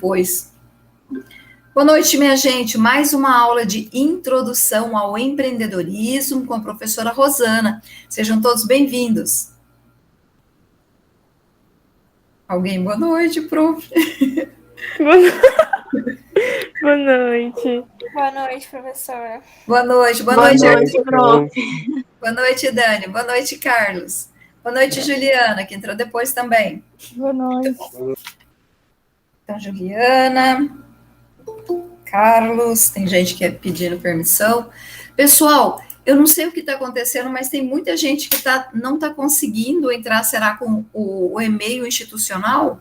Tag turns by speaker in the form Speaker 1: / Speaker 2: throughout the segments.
Speaker 1: depois. Boa noite, minha gente. Mais uma aula de introdução ao empreendedorismo com a professora Rosana. Sejam todos bem-vindos. Alguém, boa noite, prof.
Speaker 2: Boa noite.
Speaker 3: Boa noite, professora.
Speaker 1: Noite,
Speaker 2: boa noite,
Speaker 1: Arthur. Boa noite, Dani. Boa noite, Carlos. Boa noite, Juliana, que entrou depois também.
Speaker 2: Boa noite.
Speaker 1: Então, Juliana, Carlos, tem gente que é pedindo permissão. Pessoal, eu não sei o que está acontecendo, mas tem muita gente que não está conseguindo entrar, será com o e-mail institucional?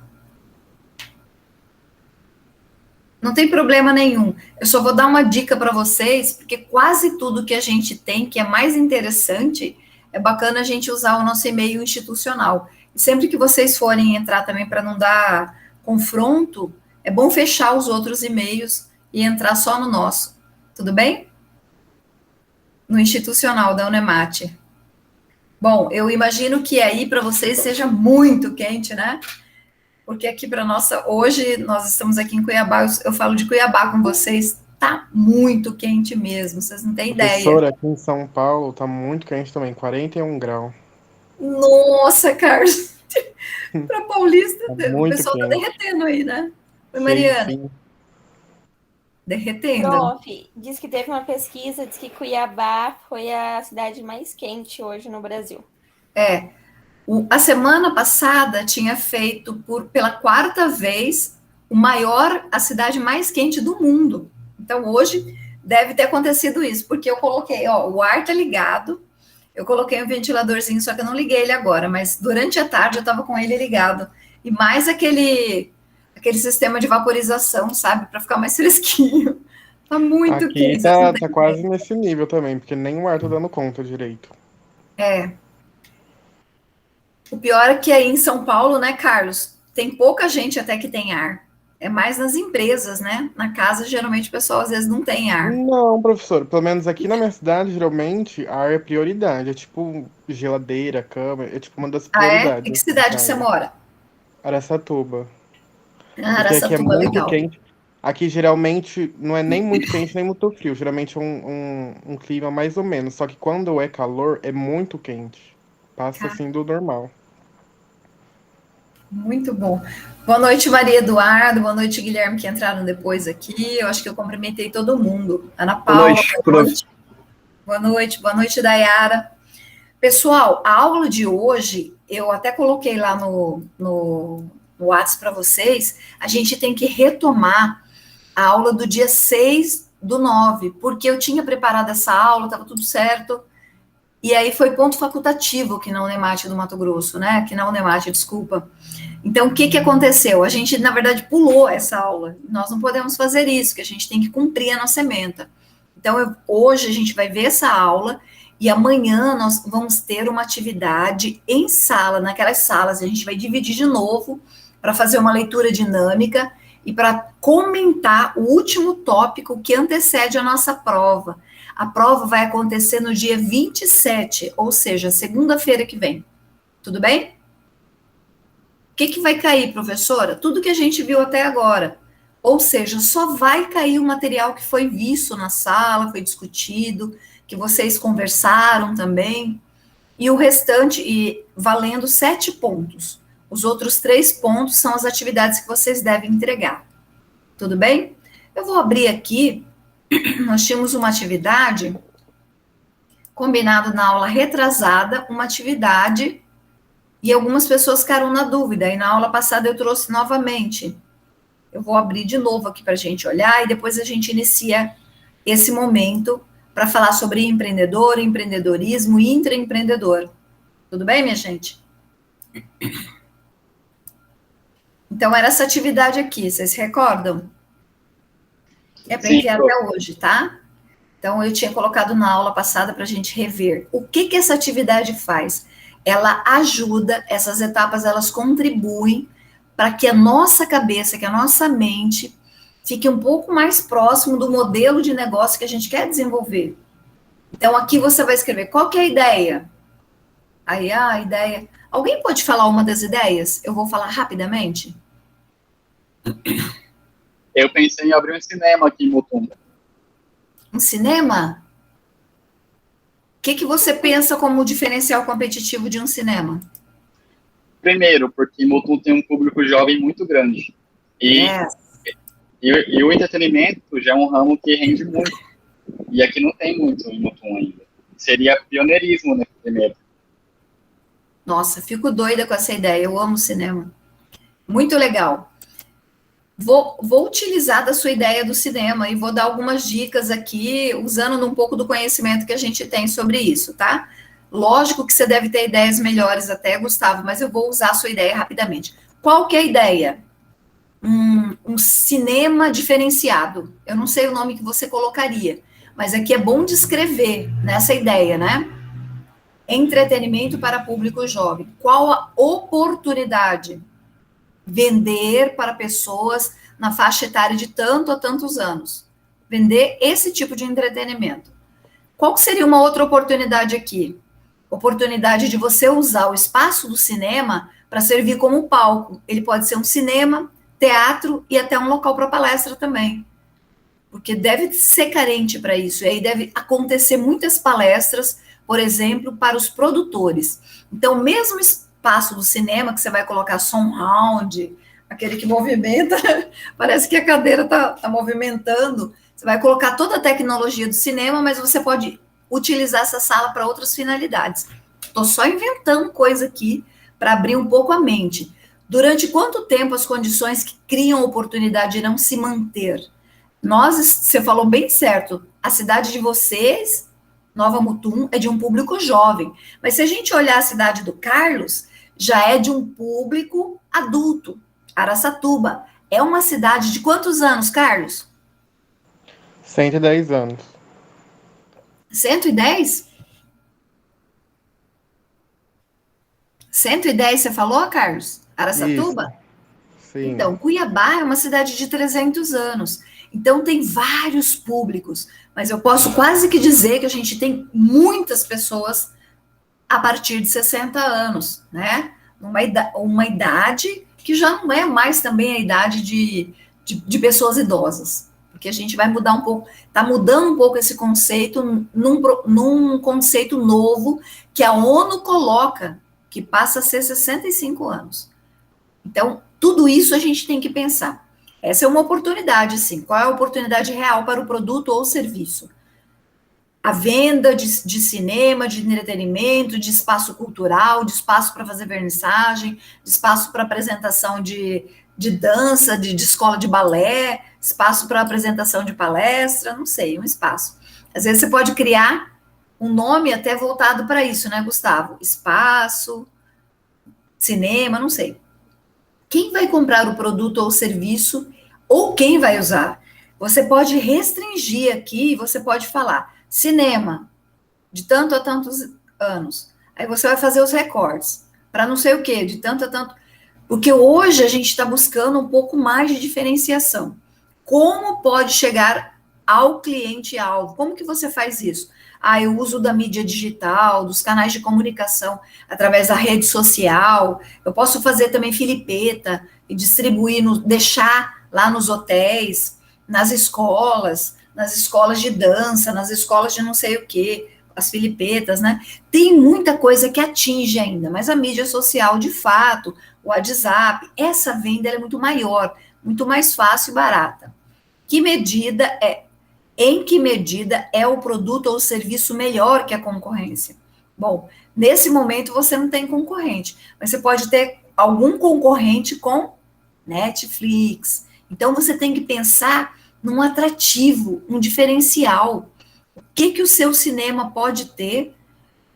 Speaker 1: Não tem problema nenhum. Eu só vou dar uma dica para vocês, porque quase tudo que a gente tem, que é mais interessante, é bacana a gente usar o nosso e-mail institucional. E sempre que vocês forem entrar também, para não dar confronto, é bom fechar os outros e-mails e entrar só no nosso. Tudo bem? No institucional da Unemate. Bom, eu imagino que aí para vocês seja muito quente, né? Porque aqui para nossa, hoje nós estamos aqui em Cuiabá, eu falo de Cuiabá com vocês, tá muito quente mesmo, vocês não têm ideia.
Speaker 4: Professora, aqui em São Paulo tá muito quente também, 41 graus.
Speaker 1: Nossa, Carlos, para Paulista, o pessoal tá
Speaker 4: quente.
Speaker 1: derretendo aí, né? Oi, Mariana.
Speaker 4: Sim.
Speaker 1: Derretendo.
Speaker 3: Prof, diz que teve uma pesquisa, diz que Cuiabá foi a cidade mais quente hoje no Brasil.
Speaker 1: A semana passada tinha feito pela quarta vez a cidade mais quente do mundo. Então, hoje deve ter acontecido isso, porque eu coloquei, o ar tá ligado, eu coloquei um ventiladorzinho, só que eu não liguei ele agora, mas durante a tarde eu estava com ele ligado. E mais aquele sistema de vaporização, sabe, para ficar mais fresquinho. Tá muito quente.
Speaker 4: Aqui tá quase nesse nível também, porque nem o ar tá dando conta direito.
Speaker 1: O pior é que aí em São Paulo, né, Carlos, tem pouca gente até que tem ar. É mais nas empresas, né? Na casa, geralmente, o pessoal às vezes não tem ar.
Speaker 4: Não, professor, pelo menos aqui na minha cidade, geralmente, ar é prioridade. É tipo geladeira, cama, é tipo uma das prioridades.
Speaker 1: Em que cidade que você mora?
Speaker 4: Araçatuba.
Speaker 1: Araçatuba,
Speaker 4: Porque aqui é muito
Speaker 1: legal.
Speaker 4: quente. Aqui geralmente não é nem muito quente nem muito frio. Geralmente é um clima mais ou menos. Só que quando é calor, é muito quente. Passa assim do normal.
Speaker 1: Muito bom. Boa noite, Maria Eduardo. Boa noite, Guilherme, que entraram depois aqui. Eu acho que eu cumprimentei todo mundo. Ana Paula, boa noite. Boa noite, Dayara. Pessoal, a aula de hoje, eu até coloquei lá no WhatsApp para vocês, a gente tem que retomar a aula do dia 6/9, porque eu tinha preparado essa aula, estava tudo certo, e aí foi ponto facultativo aqui na Unemate do Mato Grosso, né? Aqui na Unemate, desculpa. Então, o que aconteceu? A gente, na verdade, pulou essa aula. Nós não podemos fazer isso, que a gente tem que cumprir a nossa ementa. Então, hoje a gente vai ver essa aula e amanhã nós vamos ter uma atividade em sala, naquelas salas. A gente vai dividir de novo para fazer uma leitura dinâmica e para comentar o último tópico que antecede a nossa prova. A prova vai acontecer no dia 27, ou seja, segunda-feira que vem. Tudo bem? O que vai cair, professora? Tudo que a gente viu até agora. Ou seja, só vai cair o material que foi visto na sala, foi discutido, que vocês conversaram também, e o restante, e valendo 7 pontos. Os outros 3 pontos são as atividades que vocês devem entregar. Tudo bem? Eu vou abrir aqui, nós tínhamos uma atividade, combinado na aula retrasada, uma atividade, e algumas pessoas ficaram na dúvida, e na aula passada eu trouxe novamente. Eu vou abrir de novo aqui para a gente olhar, e depois a gente inicia esse momento para falar sobre empreendedor, empreendedorismo e intraempreendedor. Tudo bem, minha gente? Então, era essa atividade aqui, vocês se recordam? É para enviar até hoje, tá? Então, eu tinha colocado na aula passada para a gente rever. O que essa atividade faz? Ela ajuda, essas etapas, elas contribuem para que a nossa cabeça, que a nossa mente fique um pouco mais próximo do modelo de negócio que a gente quer desenvolver. Então, aqui você vai escrever, qual que é a ideia? Aí, a ideia... Alguém pode falar uma das ideias? Eu vou falar rapidamente.
Speaker 5: Eu pensei em abrir um cinema aqui em Mutum.
Speaker 1: Um cinema? O que você pensa como diferencial competitivo de um cinema?
Speaker 5: Primeiro, porque Mutum tem um público jovem muito grande. E o entretenimento já é um ramo que rende muito. E aqui não tem muito em Mutum ainda. Seria pioneirismo, né, primeiro.
Speaker 1: Nossa, fico doida com essa ideia. Eu amo cinema. Muito legal. Vou utilizar da sua ideia do cinema e vou dar algumas dicas aqui, usando um pouco do conhecimento que a gente tem sobre isso, tá? Lógico que você deve ter ideias melhores até, Gustavo, mas eu vou usar a sua ideia rapidamente. Qual que é a ideia? Um cinema diferenciado. Eu não sei o nome que você colocaria, mas aqui é bom descrever nessa ideia, né? Entretenimento para público jovem. Qual a oportunidade? Vender para pessoas na faixa etária de tanto a tantos anos. Vender esse tipo de entretenimento. Qual seria uma outra oportunidade aqui? Oportunidade de você usar o espaço do cinema para servir como palco. Ele pode ser um cinema, teatro e até um local para palestra também. Porque deve ser carente para isso. E aí deve acontecer muitas palestras, por exemplo, para os produtores. Então, mesmo espaço do cinema, que você vai colocar som round, aquele que movimenta, parece que a cadeira está movimentando. Você vai colocar toda a tecnologia do cinema, mas você pode utilizar essa sala para outras finalidades. Estou só inventando coisa aqui para abrir um pouco a mente. Durante quanto tempo as condições que criam oportunidade irão se manter? Você falou bem certo, a cidade de vocês, Nova Mutum, é de um público jovem. Mas se a gente olhar a cidade do Carlos, já é de um público adulto. Araçatuba é uma cidade de quantos anos, Carlos?
Speaker 4: 110 anos.
Speaker 1: 110? 110 você falou, Carlos? Araçatuba?
Speaker 4: Isso. Sim.
Speaker 1: Então, Cuiabá é uma cidade de 300 anos. Então, tem vários públicos. Mas eu posso quase que dizer que a gente tem muitas pessoas a partir de 60 anos, né? Uma idade que já não é mais também a idade de pessoas idosas. Porque a gente vai mudar um pouco, está mudando um pouco esse conceito num conceito novo que a ONU coloca, que passa a ser 65 anos. Então, tudo isso a gente tem que pensar. Essa é uma oportunidade, sim. Qual é a oportunidade real para o produto ou serviço? A venda de cinema, de entretenimento, de espaço cultural, de espaço para fazer vernissagem, de espaço para apresentação de dança, de escola de balé, espaço para apresentação de palestra, não sei, um espaço. Às vezes você pode criar um nome até voltado para isso, né, Gustavo? Espaço, cinema, não sei. Quem vai comprar o produto ou serviço, ou quem vai usar? Você pode restringir aqui, você pode falar cinema, de tanto a tantos anos. Aí você vai fazer os recortes, para não sei o quê, de tanto a tanto. Porque hoje a gente está buscando um pouco mais de diferenciação. Como pode chegar ao cliente-alvo? Como que você faz isso? Eu uso da mídia digital, dos canais de comunicação, através da rede social. Eu posso fazer também filipeta e distribuir, deixar lá nos hotéis, nas escolas de dança, nas escolas de não sei o quê, as filipetas, né? Tem muita coisa que atinge ainda, mas a mídia social, de fato, o WhatsApp, essa venda é muito maior, muito mais fácil e barata. Em que medida é o produto ou o serviço melhor que a concorrência? Bom, nesse momento você não tem concorrente, mas você pode ter algum concorrente com Netflix. Então você tem que pensar num atrativo, um diferencial. O que o seu cinema pode ter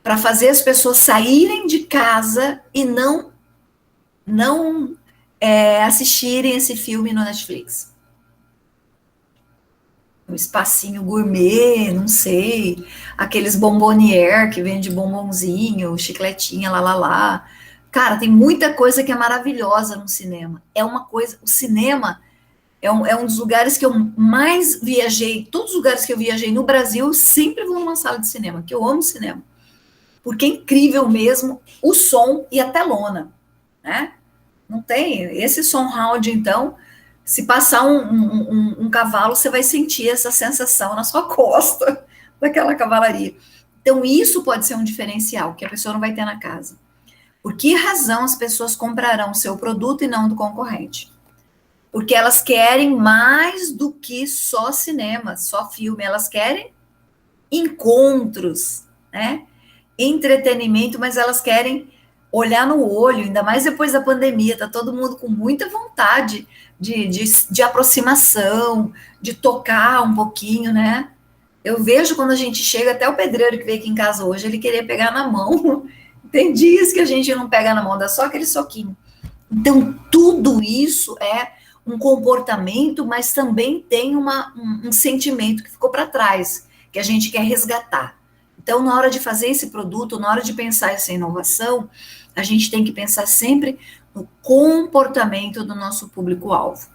Speaker 1: para fazer as pessoas saírem de casa e não assistirem esse filme no Netflix? Um espacinho gourmet, não sei, aqueles bombonier que vende bombonzinho, chicletinha, lá. Cara, tem muita coisa que é maravilhosa no cinema. O cinema é um dos lugares que eu mais viajei, todos os lugares que eu viajei no Brasil, eu sempre vou numa sala de cinema, que eu amo cinema. Porque é incrível mesmo o som e a telona, né? Não tem, esse som round, então, Se passar um cavalo, você vai sentir essa sensação na sua costa daquela cavalaria. Então, isso pode ser um diferencial que a pessoa não vai ter na casa. Por que razão as pessoas comprarão o seu produto e não do concorrente? Porque elas querem mais do que só cinema, só filme. Elas querem encontros, né? Entretenimento, mas elas querem olhar no olho, ainda mais depois da pandemia, tá todo mundo com muita vontade de aproximação, de tocar um pouquinho, né? Eu vejo quando a gente chega, até o pedreiro que veio aqui em casa hoje, ele queria pegar na mão. Tem dias que a gente não pega na mão, dá só aquele soquinho. Então, tudo isso é um comportamento, mas também tem um sentimento que ficou para trás, que a gente quer resgatar. Então, na hora de fazer esse produto, na hora de pensar essa inovação, a gente tem que pensar sempre no comportamento do nosso público-alvo.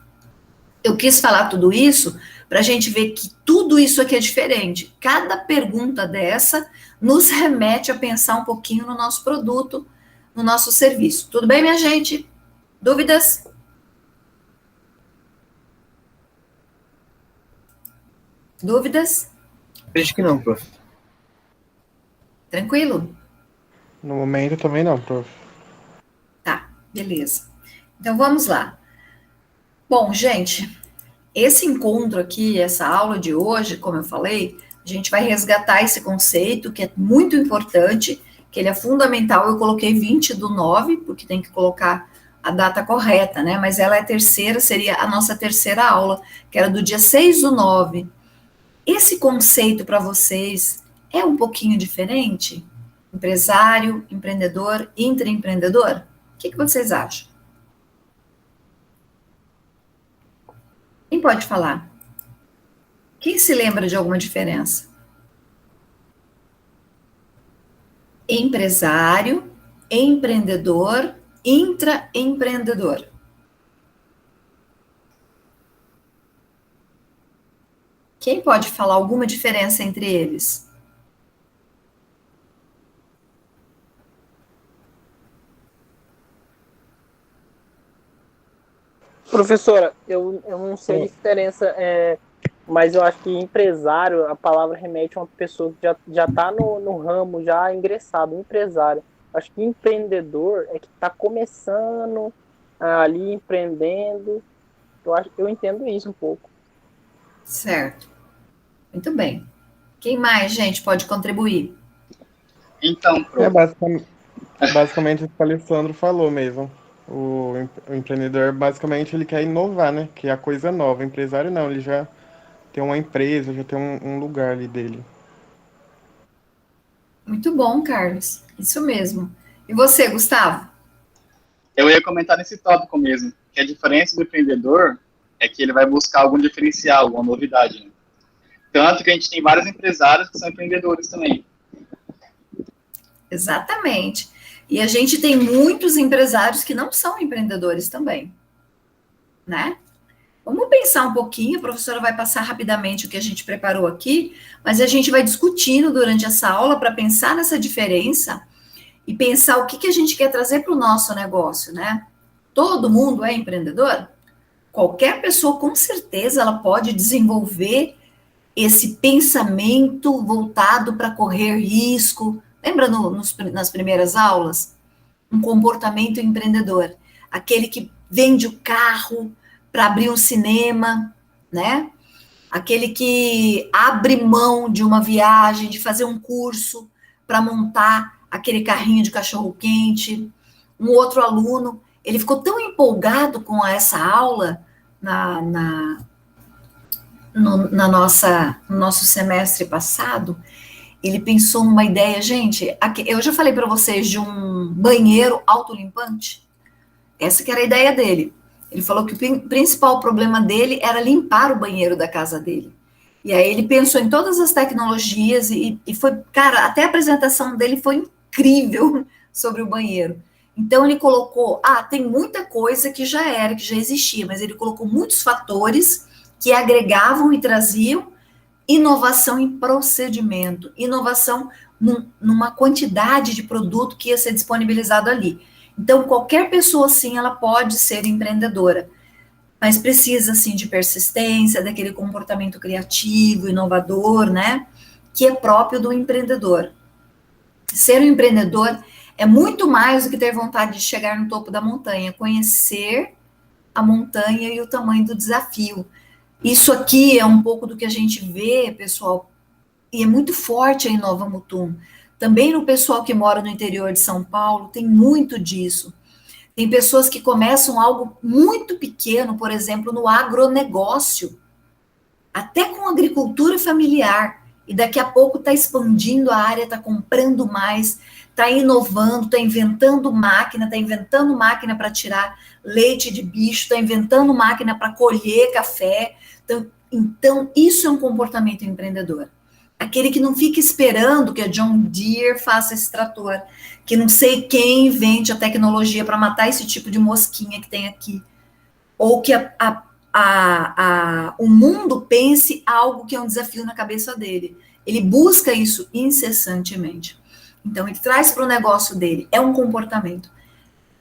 Speaker 1: Eu quis falar tudo isso para a gente ver que tudo isso aqui é diferente. Cada pergunta dessa nos remete a pensar um pouquinho no nosso produto, no nosso serviço. Tudo bem, minha gente? Dúvidas? Dúvidas?
Speaker 6: Vejo que não, prof.
Speaker 1: Tranquilo?
Speaker 4: No momento também não, prof.
Speaker 1: Tá, beleza. Então vamos lá. Bom, gente, esse encontro aqui, essa aula de hoje, como eu falei, a gente vai resgatar esse conceito que é muito importante, que ele é fundamental. Eu coloquei 20/9, porque tem que colocar a data correta, né? Mas ela é a terceira, seria a nossa terceira aula, que era do dia 6/9. Esse conceito para vocês é um pouquinho diferente? Empresário, empreendedor, intraempreendedor? O que vocês acham? Quem pode falar? Quem se lembra de alguma diferença? Empresário, empreendedor, intraempreendedor. Quem pode falar alguma diferença entre eles?
Speaker 7: Professora, eu não sei a diferença, mas eu acho que empresário, a palavra remete a uma pessoa que já está no ramo, já ingressado, empresário. Acho que empreendedor é que está começando ali, empreendendo. Eu entendo isso um pouco.
Speaker 1: Certo. Muito bem. Quem mais, gente, pode contribuir?
Speaker 5: Então,
Speaker 4: Basicamente o que o Alessandro falou mesmo. O empreendedor, basicamente, ele quer inovar, né? Que é a coisa nova. O empresário não, ele já tem uma empresa, já tem um lugar ali dele.
Speaker 1: Muito bom, Carlos. Isso mesmo. E você, Gustavo?
Speaker 5: eu ia comentar nesse tópico mesmo, que a diferença do empreendedor é que ele vai buscar algum diferencial, alguma novidade, né? Tanto que a gente tem vários empresários que são empreendedores também.
Speaker 1: Exatamente. E a gente tem muitos empresários que não são empreendedores também, né? Vamos pensar um pouquinho, a professora vai passar rapidamente o que a gente preparou aqui, mas a gente vai discutindo durante essa aula para pensar nessa diferença e pensar o que a gente quer trazer para o nosso negócio, né? Todo mundo é empreendedor? Qualquer pessoa, com certeza, ela pode desenvolver esse pensamento voltado para correr risco. Lembra nas primeiras aulas? Um comportamento empreendedor. Aquele que vende o carro para abrir um cinema, né? Aquele que abre mão de uma viagem, de fazer um curso para montar aquele carrinho de cachorro-quente. Um outro aluno, ele ficou tão empolgado com essa aula no nosso semestre passado, ele pensou numa ideia, gente, eu já falei para vocês de um banheiro autolimpante. Essa que era a ideia dele. Ele falou que o principal problema dele era limpar o banheiro da casa dele. E aí ele pensou em todas as tecnologias e foi, cara, até a apresentação dele foi incrível sobre o banheiro. Então ele colocou, tem muita coisa que já existia, mas ele colocou muitos fatores que agregavam e traziam inovação em procedimento, inovação numa quantidade de produto que ia ser disponibilizado ali. Então, qualquer pessoa, sim, ela pode ser empreendedora. mas precisa, sim, de persistência, daquele comportamento criativo, inovador, né, que é próprio do empreendedor. Ser um empreendedor é muito mais do que ter vontade de chegar no topo da montanha, conhecer a montanha e o tamanho do desafio. Isso aqui é um pouco do que a gente vê, pessoal, e é muito forte em Nova Mutum. Também no pessoal que mora no interior de São Paulo, tem muito disso. Tem pessoas que começam algo muito pequeno, por exemplo, no agronegócio, até com agricultura familiar, e daqui a pouco está expandindo a área, está comprando mais, está inovando, está inventando máquina para tirar leite de bicho, está inventando máquina para colher café. Então, isso é um comportamento empreendedor. Aquele que não fica esperando que a John Deere faça esse trator, que não sei quem invente a tecnologia para matar esse tipo de mosquinha que tem aqui, ou que o mundo pense algo que é um desafio na cabeça dele. Ele busca isso incessantemente. Então, ele traz para o negócio dele, é um comportamento.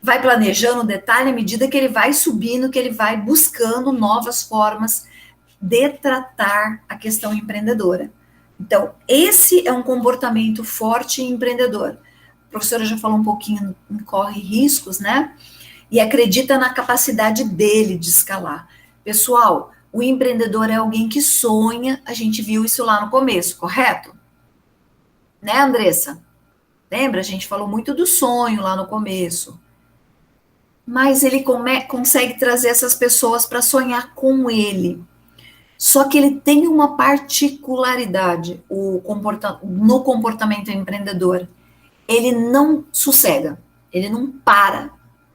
Speaker 1: Vai planejando o detalhe à medida que ele vai subindo, que ele vai buscando novas formas de tratar a questão empreendedora. Então, esse é um comportamento forte e empreendedor. A professora já falou um pouquinho em corre riscos, né? E acredita na capacidade dele de escalar. Pessoal, o empreendedor é alguém que sonha, a gente viu isso lá no começo, correto? Né, Andressa? Lembra? A gente falou muito do sonho lá no começo. Mas ele consegue trazer essas pessoas para sonhar com ele. Só que ele tem uma particularidade no comportamento empreendedor. Ele não sossega, ele não para.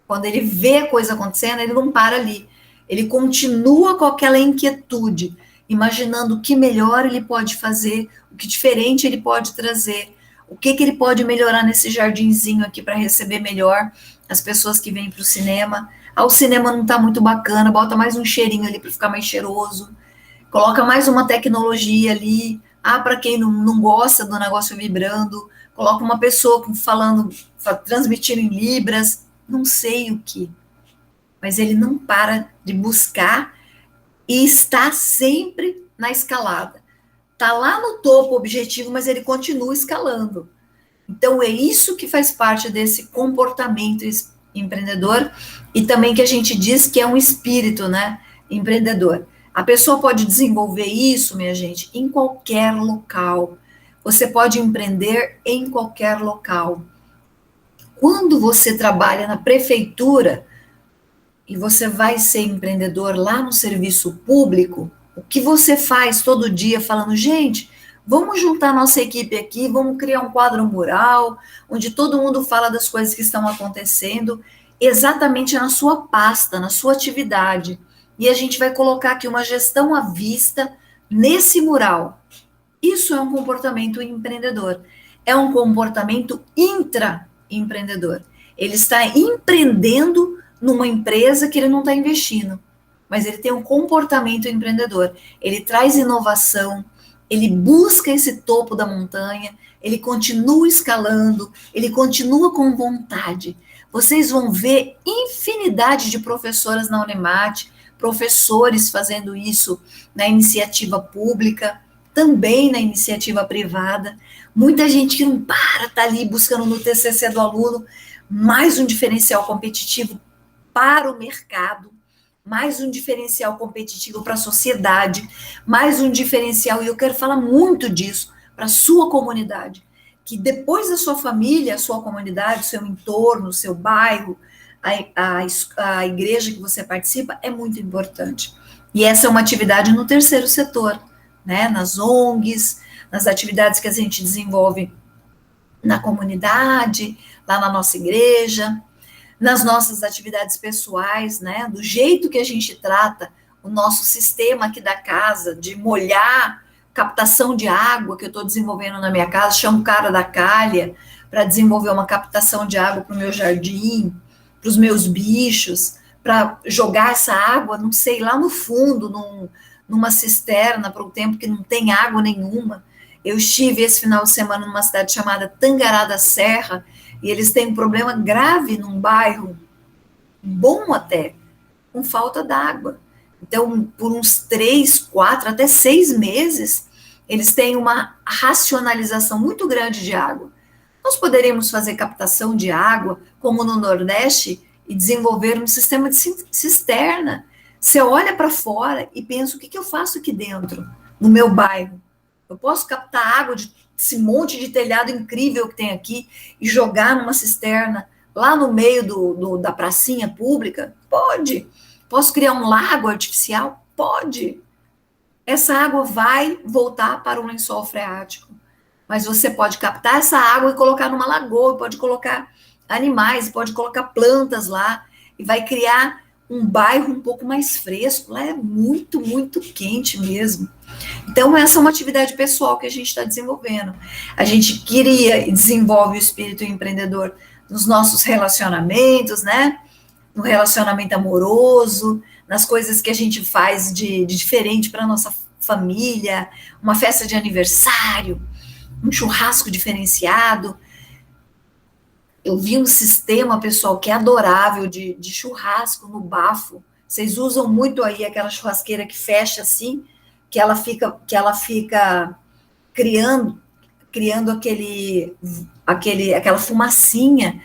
Speaker 1: Quando ele vê a coisa acontecendo, ele não para ali. Ele continua com aquela inquietude, imaginando o que melhor ele pode fazer, o que diferente ele pode trazer, o que ele pode melhorar nesse jardinzinho aqui para receber melhor as pessoas que vêm para o cinema. O cinema não está muito bacana, bota mais um cheirinho ali para ficar mais cheiroso. Coloca mais uma tecnologia ali. Para quem não gosta do negócio vibrando, coloca uma pessoa transmitindo em libras, não sei o que. Mas ele não para de buscar e está sempre na escalada. Está lá no topo o objetivo, mas ele continua escalando. Então, é isso que faz parte desse comportamento empreendedor e também que a gente diz que é um espírito, né, empreendedor. A pessoa pode desenvolver isso, minha gente, em qualquer local. Você pode empreender em qualquer local. Quando você trabalha na prefeitura e você vai ser empreendedor lá no serviço público, o que você faz todo dia falando, gente, vamos juntar nossa equipe aqui, vamos criar um quadro mural, onde todo mundo fala das coisas que estão acontecendo, exatamente na sua pasta, na sua atividade. E a gente vai colocar aqui uma gestão à vista nesse mural. Isso é um comportamento empreendedor. É um comportamento intraempreendedor. Ele está empreendendo numa empresa que ele não está investindo, mas ele tem um comportamento empreendedor. Ele traz inovação, ele busca esse topo da montanha, ele continua escalando, ele continua com vontade. Vocês vão ver infinidade de professoras na Unemate, professores fazendo isso na iniciativa pública, também na iniciativa privada, muita gente que não está ali buscando no TCC do aluno mais um diferencial competitivo para o mercado, mais um diferencial competitivo para a sociedade, mais um diferencial, e eu quero falar muito disso, para a sua comunidade, que depois da sua família, a sua comunidade, o seu entorno, o seu bairro, a igreja que você participa é muito importante. E essa é uma atividade no terceiro setor, né? Nas ONGs, nas atividades que a gente desenvolve na comunidade, lá na nossa igreja, nas nossas atividades pessoais, né? Do jeito que a gente trata o nosso sistema aqui da casa, de molhar, captação de água que eu estou desenvolvendo na minha casa, chamo o cara da calha para desenvolver uma captação de água para o meu jardim, para os meus bichos, para jogar essa água, não sei, lá no fundo, numa cisterna, para o tempo que não tem água nenhuma. Eu estive esse final de semana numa cidade chamada Tangará da Serra, e eles têm um problema grave num bairro, bom até, com falta d'água. Então, por uns 3, 4, até 6 meses, eles têm uma racionalização muito grande de água. Nós poderíamos fazer captação de água, como no Nordeste, e desenvolver um sistema de cisterna. Você olha para fora e pensa, o que eu faço aqui dentro, no meu bairro? Eu posso captar água desse monte de telhado incrível que tem aqui e jogar numa cisterna lá no meio da pracinha pública? Pode. Posso criar um lago artificial? Pode. Essa água vai voltar para o lençol freático. Mas você pode captar essa água e colocar numa lagoa, pode colocar animais, pode colocar plantas lá, e vai criar um bairro um pouco mais fresco. Lá é muito, muito quente mesmo. Então, essa é uma atividade pessoal que a gente está desenvolvendo. A gente cria e desenvolve o espírito empreendedor nos nossos relacionamentos, né? No relacionamento amoroso, nas coisas que a gente faz de diferente para a nossa família, uma festa de aniversário, um churrasco diferenciado. Eu vi um sistema, pessoal, que é adorável de churrasco no bafo. Vocês usam muito aí aquela churrasqueira que fecha assim, que ela fica criando aquela fumacinha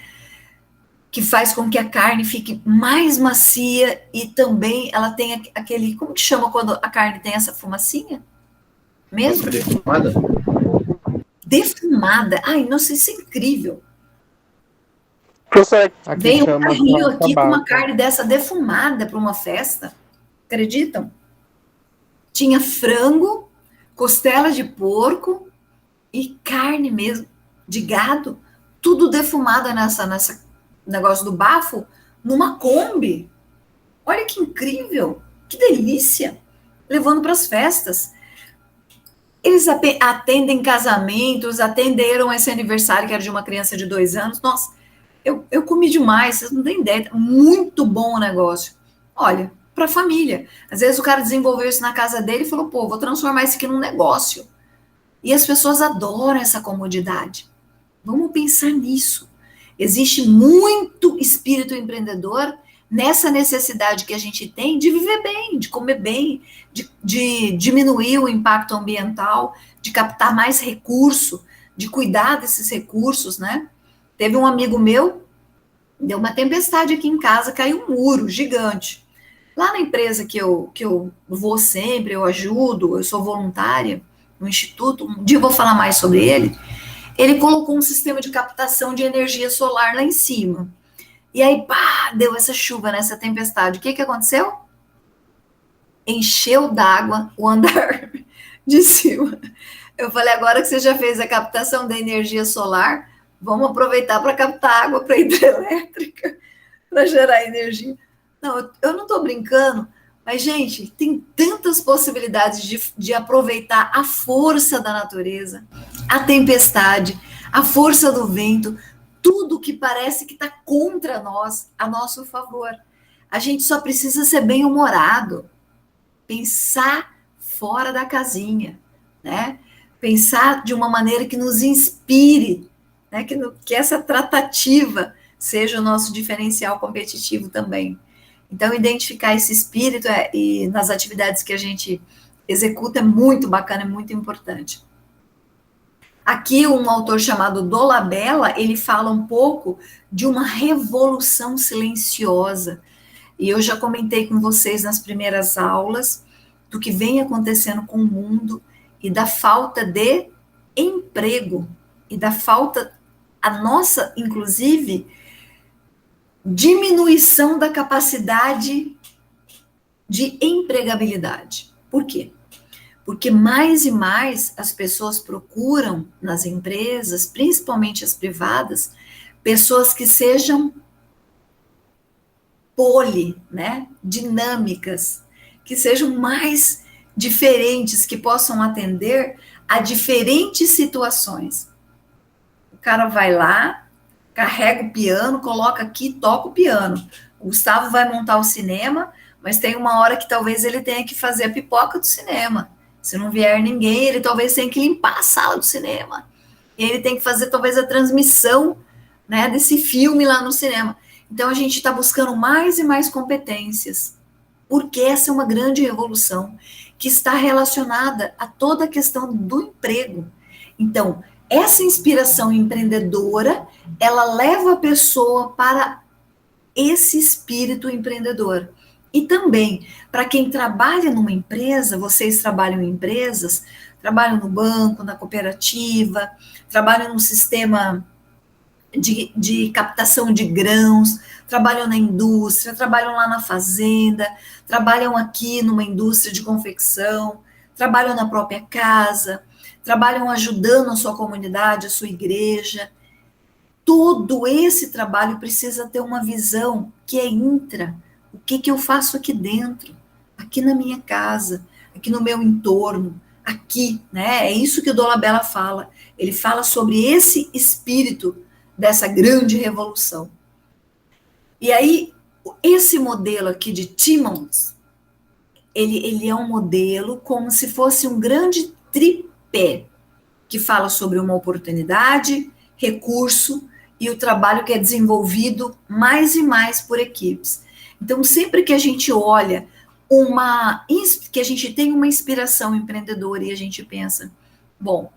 Speaker 1: que faz com que a carne fique mais macia e também ela tem aquele, como que chama quando a carne tem essa fumacinha? Mesmo?
Speaker 6: Defumada?
Speaker 1: Defumada. Ai, nossa, isso é incrível.
Speaker 7: Professor,
Speaker 1: Vem um carrinho aqui com uma carne dessa defumada para uma festa. Acreditam? Tinha frango, costela de porco e carne mesmo, de gado, tudo defumado nessa negócio do bafo, numa Kombi. Olha que incrível, que delícia, levando para as festas. Eles atendem casamentos, atenderam esse aniversário que era de uma criança de 2 anos. Nossa, eu comi demais, vocês não têm ideia, muito bom o negócio. Olha, para a família. Às vezes o cara desenvolveu isso na casa dele e falou, pô, vou transformar isso aqui num negócio. E as pessoas adoram essa comodidade. Vamos pensar nisso. Existe muito espírito empreendedor nessa necessidade que a gente tem de viver bem, de comer bem, de diminuir o impacto ambiental, de captar mais recurso, de cuidar desses recursos, né? Teve um amigo meu, deu uma tempestade aqui em casa, caiu um muro gigante. Lá na empresa que eu vou sempre, eu ajudo, eu sou voluntária no instituto, um dia eu vou falar mais sobre ele. Ele colocou um sistema de captação de energia solar lá em cima. E aí, pá, deu essa chuva, nessa tempestade. O que aconteceu? Encheu d'água o andar de cima. Eu falei, agora que você já fez a captação da energia solar, vamos aproveitar para captar água para hidrelétrica, para gerar energia. Não, eu não estou brincando, mas, gente, tem tantas possibilidades de aproveitar a força da natureza, a tempestade, a força do vento, tudo que parece que está contra nós, a nosso favor. A gente só precisa ser bem-humorado, pensar fora da casinha, né? Pensar de uma maneira que nos inspire, né? Que essa tratativa seja o nosso diferencial competitivo também. Então, identificar esse espírito e nas atividades que a gente executa é muito bacana, é muito importante. Aqui, um autor chamado Dolabella, ele fala um pouco de uma revolução silenciosa. E eu já comentei com vocês nas primeiras aulas do que vem acontecendo com o mundo e da falta de emprego e da falta, a nossa, inclusive, diminuição da capacidade de empregabilidade. Por quê? Porque mais e mais as pessoas procuram nas empresas, principalmente as privadas, pessoas que sejam né, dinâmicas, que sejam mais diferentes, que possam atender a diferentes situações. O cara vai lá, carrega o piano, coloca aqui, toca o piano. O Gustavo vai montar o cinema, mas tem uma hora que talvez ele tenha que fazer a pipoca do cinema. Se não vier ninguém, ele talvez tenha que limpar a sala do cinema. E ele tem que fazer talvez a transmissão, né, desse filme lá no cinema. Então a gente está buscando mais e mais competências. porque essa é uma grande revolução que está relacionada a toda a questão do emprego. Então, essa inspiração empreendedora, ela leva a pessoa para esse espírito empreendedor. E também, para quem trabalha numa empresa, vocês trabalham em empresas, trabalham no banco, na cooperativa, trabalham no sistema de captação de grãos, trabalham na indústria, trabalham lá na fazenda, trabalham aqui numa indústria de confecção, trabalham na própria casa, trabalham ajudando a sua comunidade, a sua igreja. Todo esse trabalho precisa ter uma visão que é intra. O que eu faço aqui dentro, aqui na minha casa, aqui no meu entorno, aqui, né? É isso que o Dolabella fala. Ele fala sobre esse espírito dessa grande revolução. E aí, esse modelo aqui de Timmons, ele é um modelo como se fosse um grande tripé, que fala sobre uma oportunidade, recurso e o trabalho que é desenvolvido mais e mais por equipes. Então, sempre que a gente olha que a gente tem uma inspiração empreendedora e a gente pensa, bom,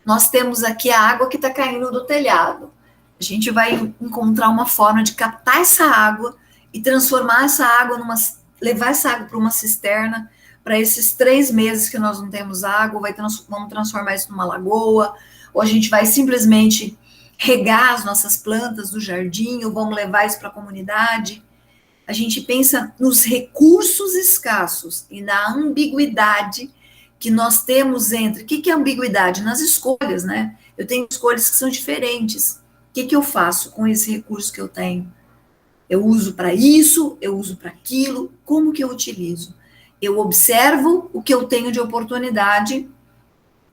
Speaker 1: nós temos aqui a água que está caindo do telhado. A gente vai encontrar uma forma de captar essa água e transformar essa água levar essa água para uma cisterna, para esses 3 meses que nós não temos água, vamos transformar isso numa lagoa, ou a gente vai simplesmente regar as nossas plantas do jardim, ou vamos levar isso para a comunidade. A gente pensa nos recursos escassos e na ambiguidade que nós temos entre... O que é ambiguidade? Nas escolhas, né? Eu tenho escolhas que são diferentes. O que eu faço com esse recurso que eu tenho? Eu uso para isso, eu uso para aquilo, como que eu utilizo? Eu observo o que eu tenho de oportunidade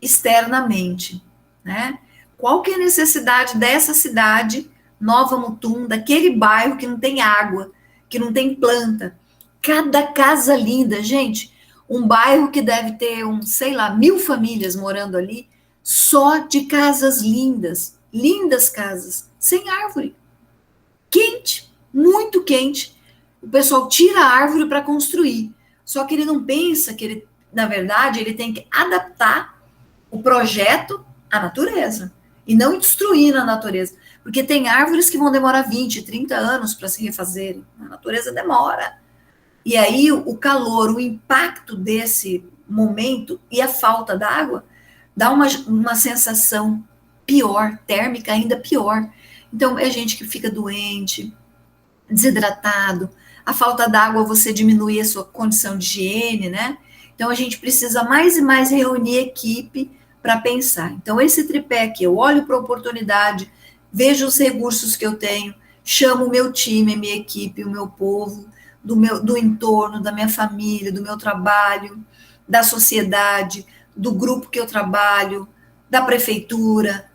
Speaker 1: externamente, né? Qual que é a necessidade dessa cidade, Nova Mutum, daquele bairro que não tem água, que não tem planta? Cada casa linda, gente, um bairro que deve ter, 1.000 famílias morando ali, só de casas lindas, lindas casas, sem árvore. Quente, muito quente. O pessoal tira a árvore para construir. Só que ele não pensa que na verdade, ele tem que adaptar o projeto à natureza e não destruir a natureza. Porque tem árvores que vão demorar 20, 30 anos para se refazerem. A natureza demora. E aí o calor, o impacto desse momento e a falta d'água dá uma sensação pior, térmica ainda pior. Então, é gente que fica doente, desidratado. A falta d'água, você diminui a sua condição de higiene, né? Então, a gente precisa mais e mais reunir equipe para pensar. Então, esse tripé aqui, eu olho para a oportunidade, vejo os recursos que eu tenho, chamo o meu time, a minha equipe, o meu povo, do entorno, da minha família, do meu trabalho, da sociedade, do grupo que eu trabalho, da prefeitura,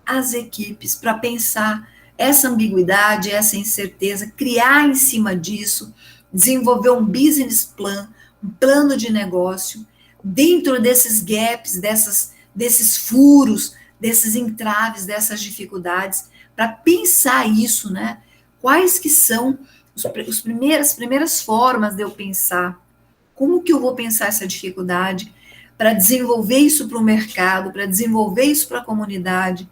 Speaker 1: as equipes, para pensar essa ambiguidade, essa incerteza, criar em cima disso, desenvolver um business plan, um plano de negócio, dentro desses gaps, desses furos, desses entraves, dessas dificuldades, para pensar isso, né? Quais que são as primeiras formas de eu pensar? Como que eu vou pensar essa dificuldade para desenvolver isso para o mercado, para desenvolver isso para a comunidade,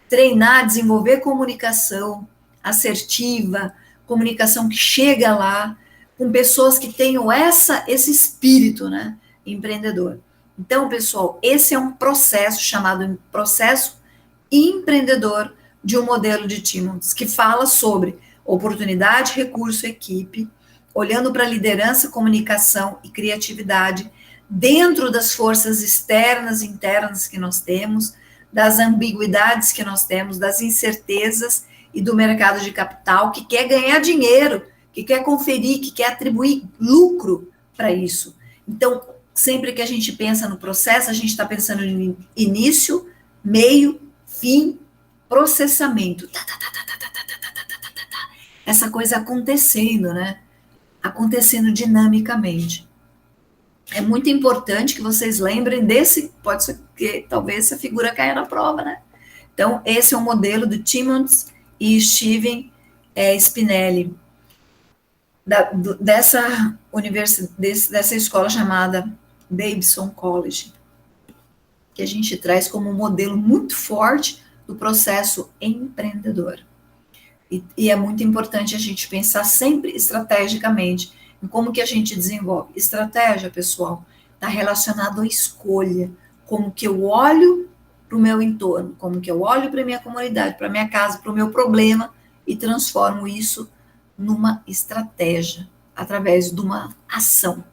Speaker 1: treinar, desenvolver comunicação assertiva, comunicação que chega lá, com pessoas que tenham esse espírito, né, empreendedor. Então, pessoal, esse é um processo chamado processo empreendedor de um modelo de Timmons, que fala sobre oportunidade, recurso, equipe, olhando para liderança, comunicação e criatividade, dentro das forças externas e internas que nós temos, das ambiguidades que nós temos, das incertezas e do mercado de capital, que quer ganhar dinheiro, que quer conferir, que quer atribuir lucro para isso. Então, sempre que a gente pensa no processo, a gente está pensando em início, meio, fim, processamento. Essa coisa acontecendo, né? Acontecendo dinamicamente. É muito importante que vocês lembrem pode ser que talvez essa figura caia na prova, né? Então, esse é o modelo do Timmons e Steven Spinelli. dessa dessa escola chamada Davidson College, que a gente traz como um modelo muito forte do processo empreendedor. E é muito importante a gente pensar sempre estrategicamente em como que a gente desenvolve. Estratégia, pessoal, está relacionado à escolha, como que eu olho para o meu entorno, como que eu olho para a minha comunidade, para a minha casa, para o meu problema e transformo isso numa estratégia, através de uma ação.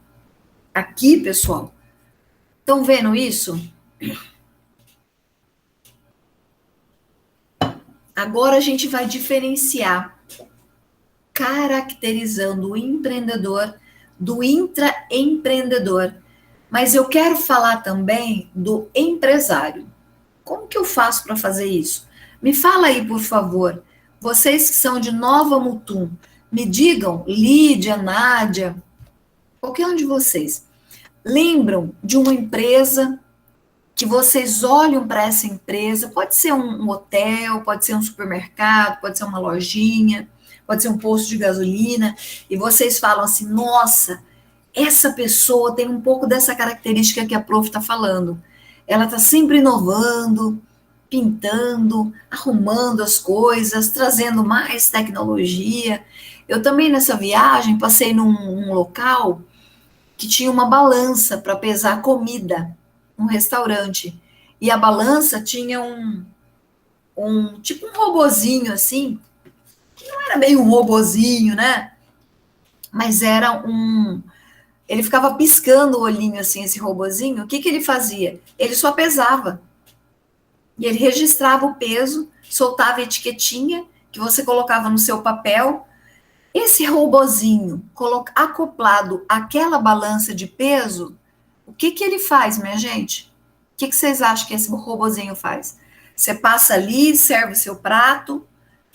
Speaker 1: Aqui, pessoal, estão vendo isso? Agora a gente vai diferenciar, caracterizando o empreendedor do intraempreendedor. Mas eu quero falar também do empresário. Como que eu faço para fazer isso? Me fala aí, por favor, vocês que são de Nova Mutum, me digam, Lídia, Nádia, qualquer um de vocês, lembram de uma empresa que vocês olham para essa empresa, pode ser um hotel, pode ser um supermercado, pode ser uma lojinha, pode ser um posto de gasolina, e vocês falam assim, nossa, essa pessoa tem um pouco dessa característica que a prof está falando. Ela está sempre inovando, pintando, arrumando as coisas, trazendo mais tecnologia. Eu também, nessa viagem, passei num local que tinha uma balança para pesar comida, um restaurante, e a balança tinha tipo um robozinho assim, que não era bem um robozinho, né? Mas era ele ficava piscando o olhinho assim, esse robozinho. O que ele fazia? Ele só pesava. E ele registrava o peso, soltava a etiquetinha que você colocava no seu papel. Esse robozinho acoplado àquela balança de peso, o que ele faz, minha gente? O que vocês acham que esse robozinho faz? Você passa ali, serve o seu prato,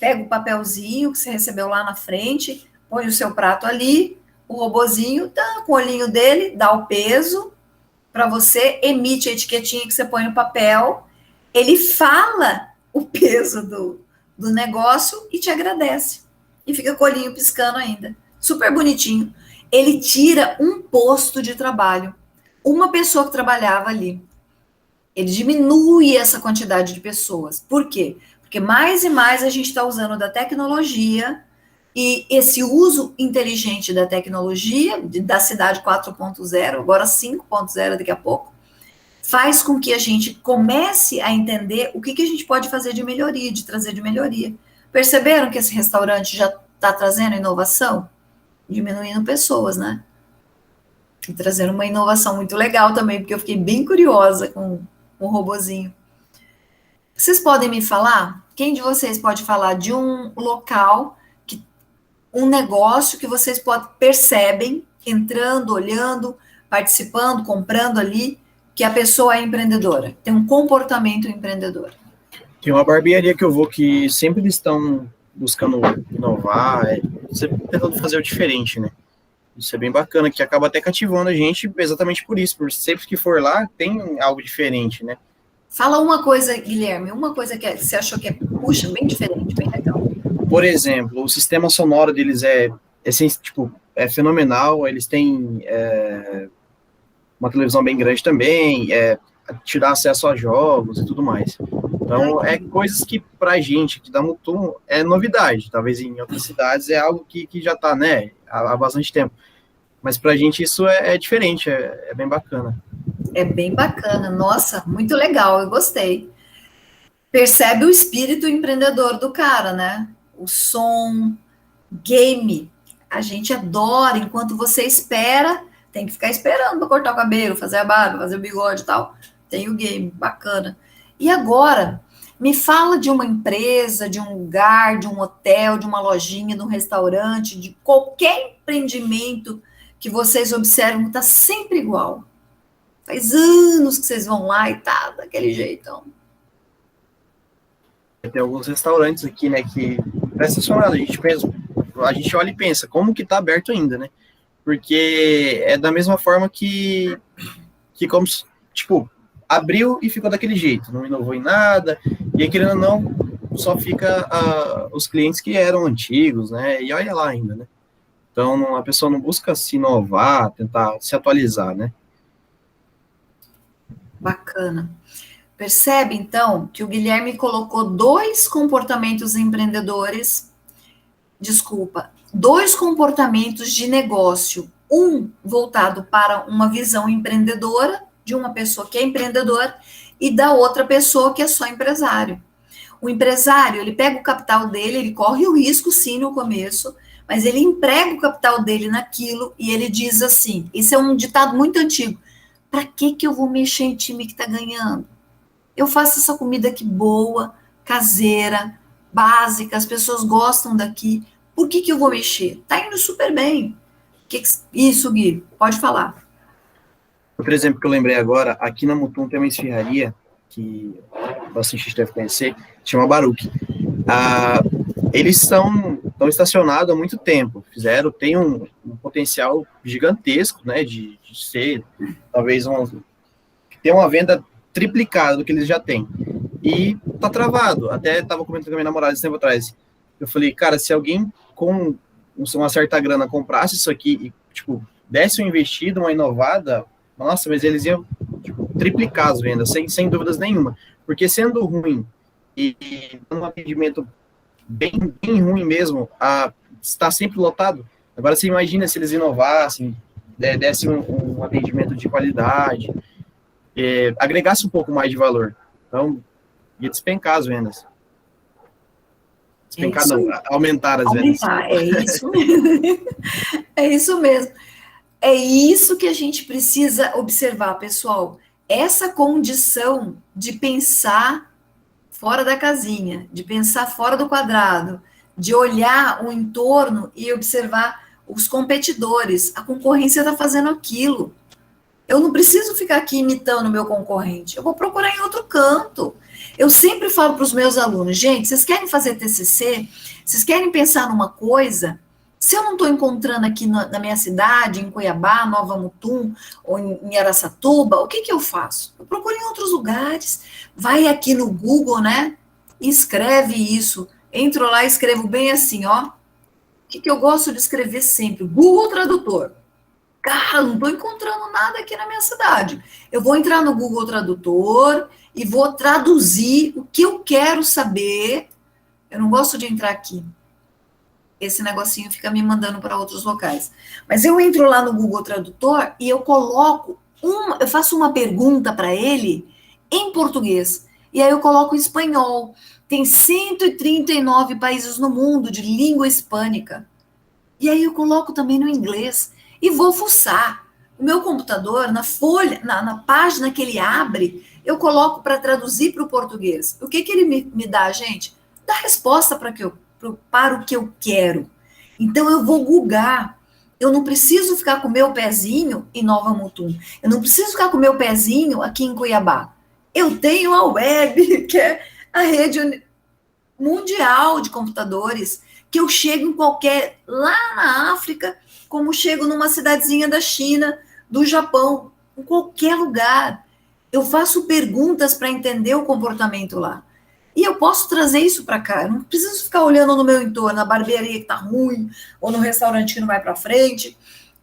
Speaker 1: pega o papelzinho que você recebeu lá na frente, põe o seu prato ali, o robozinho tá com o olhinho dele, dá o peso para você, emite a etiquetinha que você põe no papel, ele fala o peso do negócio e te agradece. E fica com o olhinho piscando ainda. Super bonitinho. Ele tira um posto de trabalho. Uma pessoa que trabalhava ali. Ele diminui essa quantidade de pessoas. Por quê? Porque mais e mais a gente está usando da tecnologia e esse uso inteligente da tecnologia, da cidade 4.0, agora 5.0 daqui a pouco, faz com que a gente comece a entender o que a gente pode fazer de melhoria, de trazer de melhoria. Perceberam que esse restaurante já está trazendo inovação? Diminuindo pessoas, né? E trazendo uma inovação muito legal também, porque eu fiquei bem curiosa com o robozinho. Vocês podem me falar? Quem de vocês pode falar de um local, um negócio que vocês percebem, entrando, olhando, participando, comprando ali, que a pessoa é empreendedora, tem um comportamento empreendedor?
Speaker 6: Tem uma barbearia que eu vou que sempre eles estão buscando inovar, sempre tentando fazer o diferente, né? Isso é bem bacana, que acaba até cativando a gente exatamente por isso, porque sempre que for lá tem algo diferente, né?
Speaker 1: Fala uma coisa, Guilherme, uma coisa que você achou que puxa, bem diferente, bem legal.
Speaker 6: Por exemplo, o sistema sonoro deles é fenomenal, eles têm uma televisão bem grande também, te dá acesso a jogos e tudo mais. Então, coisas que pra gente, que dá Mutum, é novidade. Talvez em outras cidades é algo que já está, né, há bastante tempo. Mas pra gente isso é diferente, é bem bacana.
Speaker 1: É bem bacana, nossa, muito legal, eu gostei. Percebe o espírito empreendedor do cara, né? O som, game, a gente adora, enquanto você espera, tem que ficar esperando para cortar o cabelo, fazer a barba, fazer o bigode e tal, tem o game, bacana. E agora, me fala de uma empresa, de um lugar, de um hotel, de uma lojinha, de um restaurante, de qualquer empreendimento que vocês observam, está sempre igual. Faz anos que vocês vão lá e tá daquele jeitão.
Speaker 6: Tem alguns restaurantes aqui, né, que é estacionado, a gente olha e pensa, como que tá aberto ainda, né? Porque é da mesma forma que como, tipo, abriu e ficou daquele jeito, não inovou em nada, e aí, querendo ou não, só fica os clientes que eram antigos, né? E olha lá ainda, né? Então, a pessoa não busca se inovar, tentar se atualizar, né?
Speaker 1: Bacana. Percebe, então, que o Guilherme colocou dois comportamentos empreendedores, dois comportamentos de negócio, um voltado para uma visão empreendedora, de uma pessoa que é empreendedora, e da outra pessoa que é só empresário. O empresário, ele pega o capital dele, ele corre o risco, sim, no começo, mas ele emprega o capital dele naquilo e ele diz assim, isso é um ditado muito antigo, para que eu vou mexer em time que está ganhando? Eu faço essa comida aqui boa, caseira, básica, as pessoas gostam daqui, por que eu vou mexer? Tá indo super bem. Isso, Gui, pode falar.
Speaker 6: Outro exemplo que eu lembrei agora, aqui na Mutum tem uma esfirraria, que bastante gente deve conhecer, chama Baruch. Eles estão estacionados há muito tempo, tem um potencial gigantesco, né, de ser, talvez, ter uma venda triplicada do que eles já têm. E tá travado. Até estava comentando com a minha namorada esse tempo atrás. Eu falei, cara, se alguém com uma certa grana comprasse isso aqui e, tipo, desse uma investida, uma inovada, nossa, mas eles iam, tipo, triplicar as vendas, sem dúvidas nenhuma. Porque sendo ruim e dando um atendimento bem ruim mesmo, está sempre lotado. Agora você imagina se eles inovassem, dessem um atendimento de qualidade, agregasse um pouco mais de valor. Então, ia despencar as vendas. Despencar não, aumentar as vendas.
Speaker 1: É isso mesmo. É isso mesmo. É isso que a gente precisa observar, pessoal. Essa condição de pensar fora da casinha, de pensar fora do quadrado, de olhar o entorno e observar os competidores. A concorrência está fazendo aquilo. Eu não preciso ficar aqui imitando o meu concorrente. Eu vou procurar em outro canto. Eu sempre falo para os meus alunos, gente, vocês querem fazer TCC? Vocês querem pensar numa coisa? Se eu não estou encontrando aqui na minha cidade, em Cuiabá, Nova Mutum, ou em Araçatuba, o que eu faço? Eu procuro em outros lugares. Vai aqui no Google, né? E escreve isso. Entro lá e escrevo bem assim, ó. O que eu gosto de escrever sempre? Google Tradutor. Cara, não estou encontrando nada aqui na minha cidade. Eu vou entrar no Google Tradutor e vou traduzir o que eu quero saber. Eu não gosto de entrar aqui. Esse negocinho fica me mandando para outros locais. Mas eu entro lá no Google Tradutor e eu eu faço uma pergunta para ele em português. E aí eu coloco em espanhol. Tem 139 países no mundo de língua hispânica. E aí eu coloco também no inglês. E vou fuçar. O meu computador, na folha, na página que ele abre, eu coloco para traduzir para o português. O que ele me dá, gente? Dá resposta para o que eu quero. Então, eu vou googar. Eu não preciso ficar com o meu pezinho em Nova Mutum. Eu não preciso ficar com o meu pezinho aqui em Cuiabá. Eu tenho a web, que é a rede mundial de computadores, que eu chego lá na África, como chego numa cidadezinha da China, do Japão, em qualquer lugar. Eu faço perguntas para entender o comportamento lá. E eu posso trazer isso para cá. Eu não preciso ficar olhando no meu entorno, na barbearia que está ruim, ou no restaurante que não vai para frente.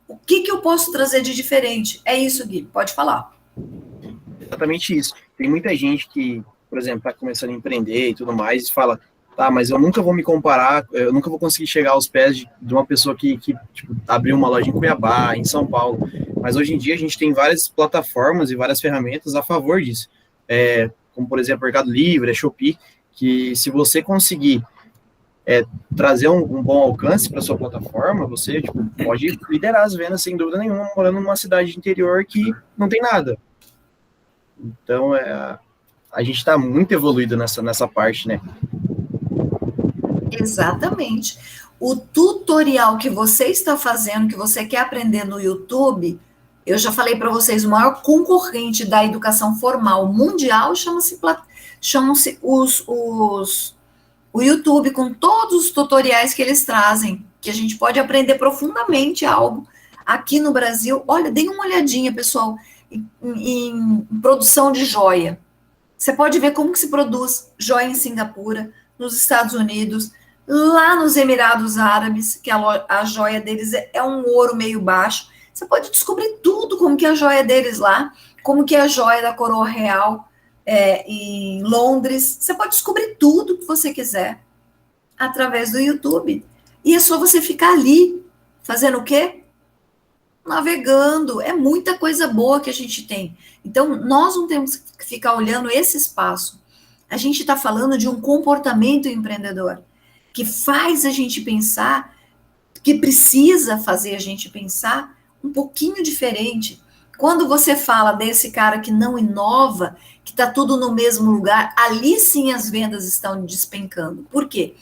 Speaker 1: O que eu posso trazer de diferente? É isso, Gui, pode falar.
Speaker 6: Exatamente isso. Tem muita gente que, por exemplo, está começando a empreender e tudo mais, e fala, tá, mas eu nunca vou me comparar, eu nunca vou conseguir chegar aos pés de uma pessoa que tipo, abriu uma loja em Cuiabá, em São Paulo. Mas hoje em dia a gente tem várias plataformas e várias ferramentas a favor disso. Como, por exemplo, Mercado Livre, a Shopee, que se você conseguir trazer um bom alcance para sua plataforma, você pode liderar as vendas sem dúvida nenhuma, morando numa cidade de interior que não tem nada. Então, a gente está muito evoluído nessa parte, né?
Speaker 1: Exatamente. O tutorial que você está fazendo, que você quer aprender no YouTube, eu já falei para vocês, o maior concorrente da educação formal mundial chama-se o YouTube, com todos os tutoriais que eles trazem, que a gente pode aprender profundamente algo aqui no Brasil. Olha, deem uma olhadinha, pessoal, em produção de joia. Você pode ver como que se produz joia em Singapura, nos Estados Unidos, lá nos Emirados Árabes, que a joia deles é um ouro meio baixo. Você pode descobrir tudo, como que é a joia deles lá, como que é a joia da coroa real em Londres. Você pode descobrir tudo que você quiser através do YouTube. E é só você ficar ali, fazendo o quê? Navegando. É muita coisa boa que a gente tem. Então, nós não temos que ficar olhando esse espaço. A gente está falando de um comportamento empreendedor que faz a gente pensar, que precisa fazer a gente pensar um pouquinho diferente. Quando você fala desse cara que não inova, que está tudo no mesmo lugar, ali sim as vendas estão despencando. Por quê?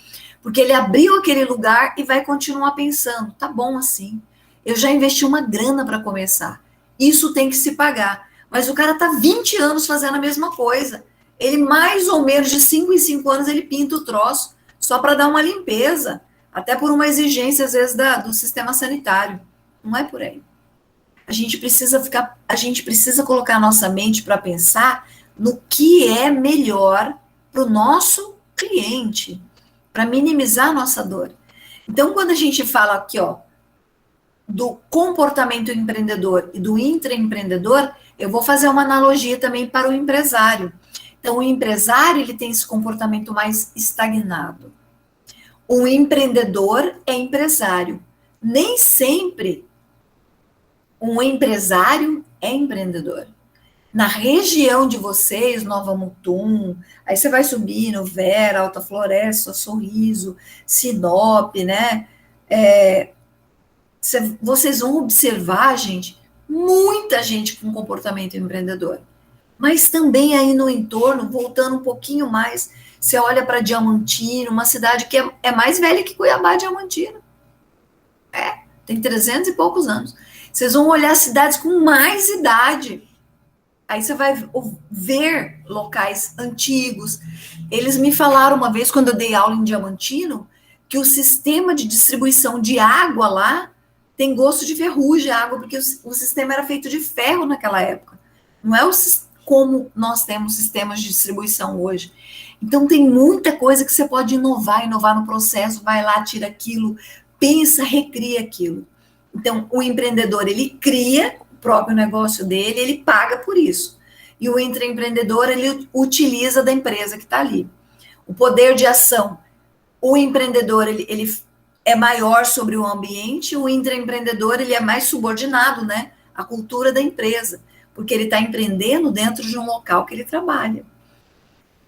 Speaker 1: Porque ele abriu aquele lugar e vai continuar pensando, tá bom assim, eu já investi uma grana para começar, isso tem que se pagar. Mas o cara está 20 anos fazendo a mesma coisa. Ele, mais ou menos, de 5 em 5 anos, ele pinta o troço, só para dar uma limpeza, até por uma exigência, às vezes, do sistema sanitário. Não é por aí. A gente precisa colocar a nossa mente para pensar no que é melhor para o nosso cliente, para minimizar a nossa dor. Então, quando a gente fala aqui, do comportamento empreendedor e do intraempreendedor, eu vou fazer uma analogia também para o empresário. Então, o empresário, ele tem esse comportamento mais estagnado. O empreendedor é empresário. Nem sempre um empresário é empreendedor. Na região de vocês, Nova Mutum, aí você vai subir no Vera, Alta Floresta, Sorriso, Sinop, né? Vocês vão observar, gente, muita gente com comportamento empreendedor. Mas também aí no entorno, voltando um pouquinho mais, você olha para Diamantino, uma cidade que é mais velha que Cuiabá, Diamantino. Tem 300 e poucos anos. Vocês vão olhar cidades com mais idade. Aí você vai ver locais antigos. Eles me falaram uma vez, quando eu dei aula em Diamantino, que o sistema de distribuição de água lá tem gosto de ferrugem, a água, porque o sistema era feito de ferro naquela época. Não é como nós temos sistemas de distribuição hoje. Então, tem muita coisa que você pode inovar no processo, vai lá, tira aquilo, pensa, recria aquilo. Então, o empreendedor, ele cria o próprio negócio dele, ele paga por isso. E o intraempreendedor, ele utiliza da empresa que está ali. O poder de ação, o empreendedor, ele é maior sobre o ambiente, o intraempreendedor, ele é mais subordinado, né, à cultura da empresa, porque ele está empreendendo dentro de um local que ele trabalha.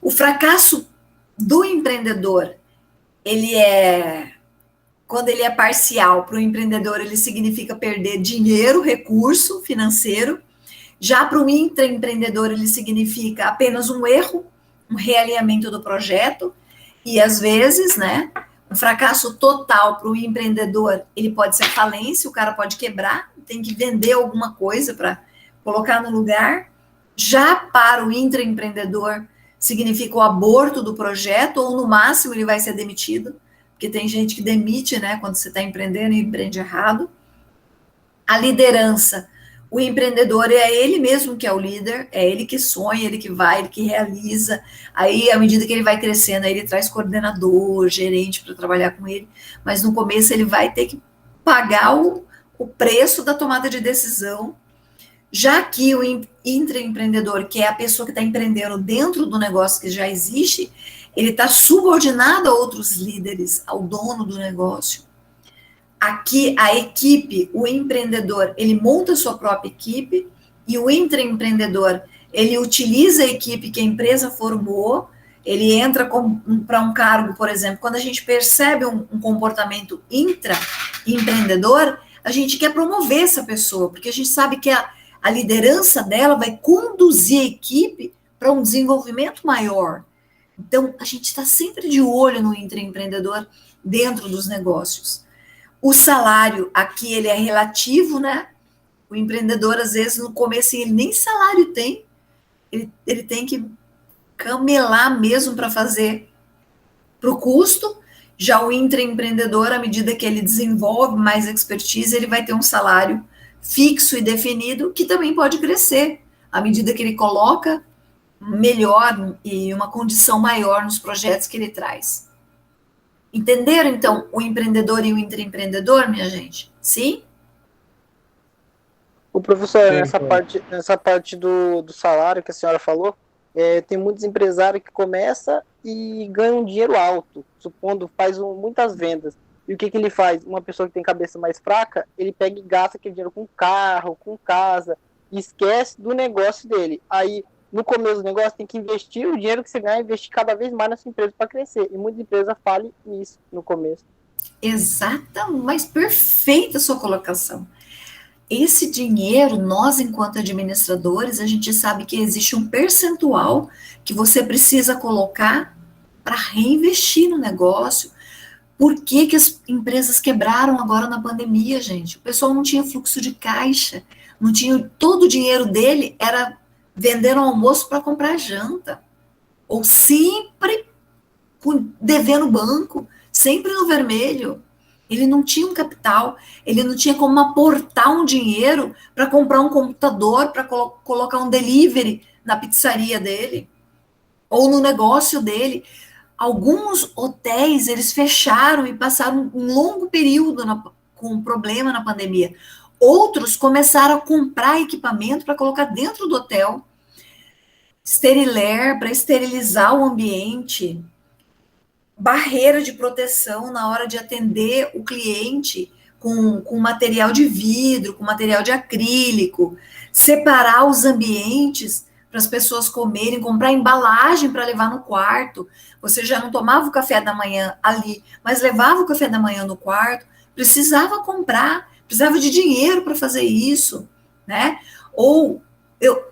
Speaker 1: O fracasso do empreendedor, quando ele é parcial para o empreendedor, ele significa perder dinheiro, recurso financeiro. Já para o intraempreendedor, ele significa apenas um erro, um realinhamento do projeto. E, às vezes, né, um fracasso total para o empreendedor, ele pode ser falência, o cara pode quebrar, tem que vender alguma coisa para colocar no lugar. Já para o intraempreendedor, significa o aborto do projeto, ou no máximo ele vai ser demitido, porque tem gente que demite, né, quando você está empreendendo e empreende errado. A liderança, o empreendedor é ele mesmo que é o líder, é ele que sonha, ele que vai, ele que realiza. Aí, à medida que ele vai crescendo, aí ele traz coordenador, gerente para trabalhar com ele, mas no começo ele vai ter que pagar o preço da tomada de decisão. Já que o intraempreendedor, que é a pessoa que está empreendendo dentro do negócio que já existe, ele está subordinado a outros líderes, ao dono do negócio. Aqui, a equipe, o empreendedor, ele monta a sua própria equipe, e o intraempreendedor, ele utiliza a equipe que a empresa formou, ele entra para um cargo, por exemplo, quando a gente percebe um comportamento intraempreendedor, a gente quer promover essa pessoa, porque a gente sabe que a liderança dela vai conduzir a equipe para um desenvolvimento maior. Então, a gente está sempre de olho no intraempreendedor dentro dos negócios. O salário, aqui, ele é relativo, né? O empreendedor, às vezes, no começo, ele nem salário tem. Ele tem que camelar mesmo para fazer para o custo. Já o intraempreendedor, à medida que ele desenvolve mais expertise, ele vai ter um salário fixo e definido, que também pode crescer, à medida que ele coloca melhor e uma condição maior nos projetos que ele traz. Entenderam, então, o empreendedor e o intraempreendedor, minha gente? Sim?
Speaker 7: O professor,
Speaker 4: Sim.
Speaker 7: nessa parte do salário que a senhora falou, tem muitos empresários que começam e ganham um dinheiro alto, supondo, faz muitas vendas. E o que ele faz? Uma pessoa que tem cabeça mais fraca, ele pega e gasta aquele dinheiro com carro, com casa, e esquece do negócio dele. Aí, no começo do negócio, tem que investir o dinheiro que você ganha, investir cada vez mais na sua empresa para crescer. E muitas empresas falham nisso no começo.
Speaker 1: Exatamente, mas perfeita a sua colocação. Esse dinheiro, nós, enquanto administradores, a gente sabe que existe um percentual que você precisa colocar para reinvestir no negócio. Por que que as empresas quebraram agora na pandemia, gente? O pessoal não tinha fluxo de caixa, não tinha, todo o dinheiro dele era vender no almoço para comprar janta, ou sempre devendo banco, sempre no vermelho. Ele não tinha um capital, ele não tinha como aportar um dinheiro para comprar um computador, para colocar um delivery na pizzaria dele, ou no negócio dele. Alguns hotéis, eles fecharam e passaram um longo período com problema na pandemia. Outros começaram a comprar equipamento para colocar dentro do hotel, Steriler, para esterilizar o ambiente, barreira de proteção na hora de atender o cliente com material de vidro, com material de acrílico, separar os ambientes para as pessoas comerem, comprar embalagem para levar no quarto. Você já não tomava o café da manhã ali, mas levava o café da manhã no quarto, precisava comprar, precisava de dinheiro para fazer isso, né? Ou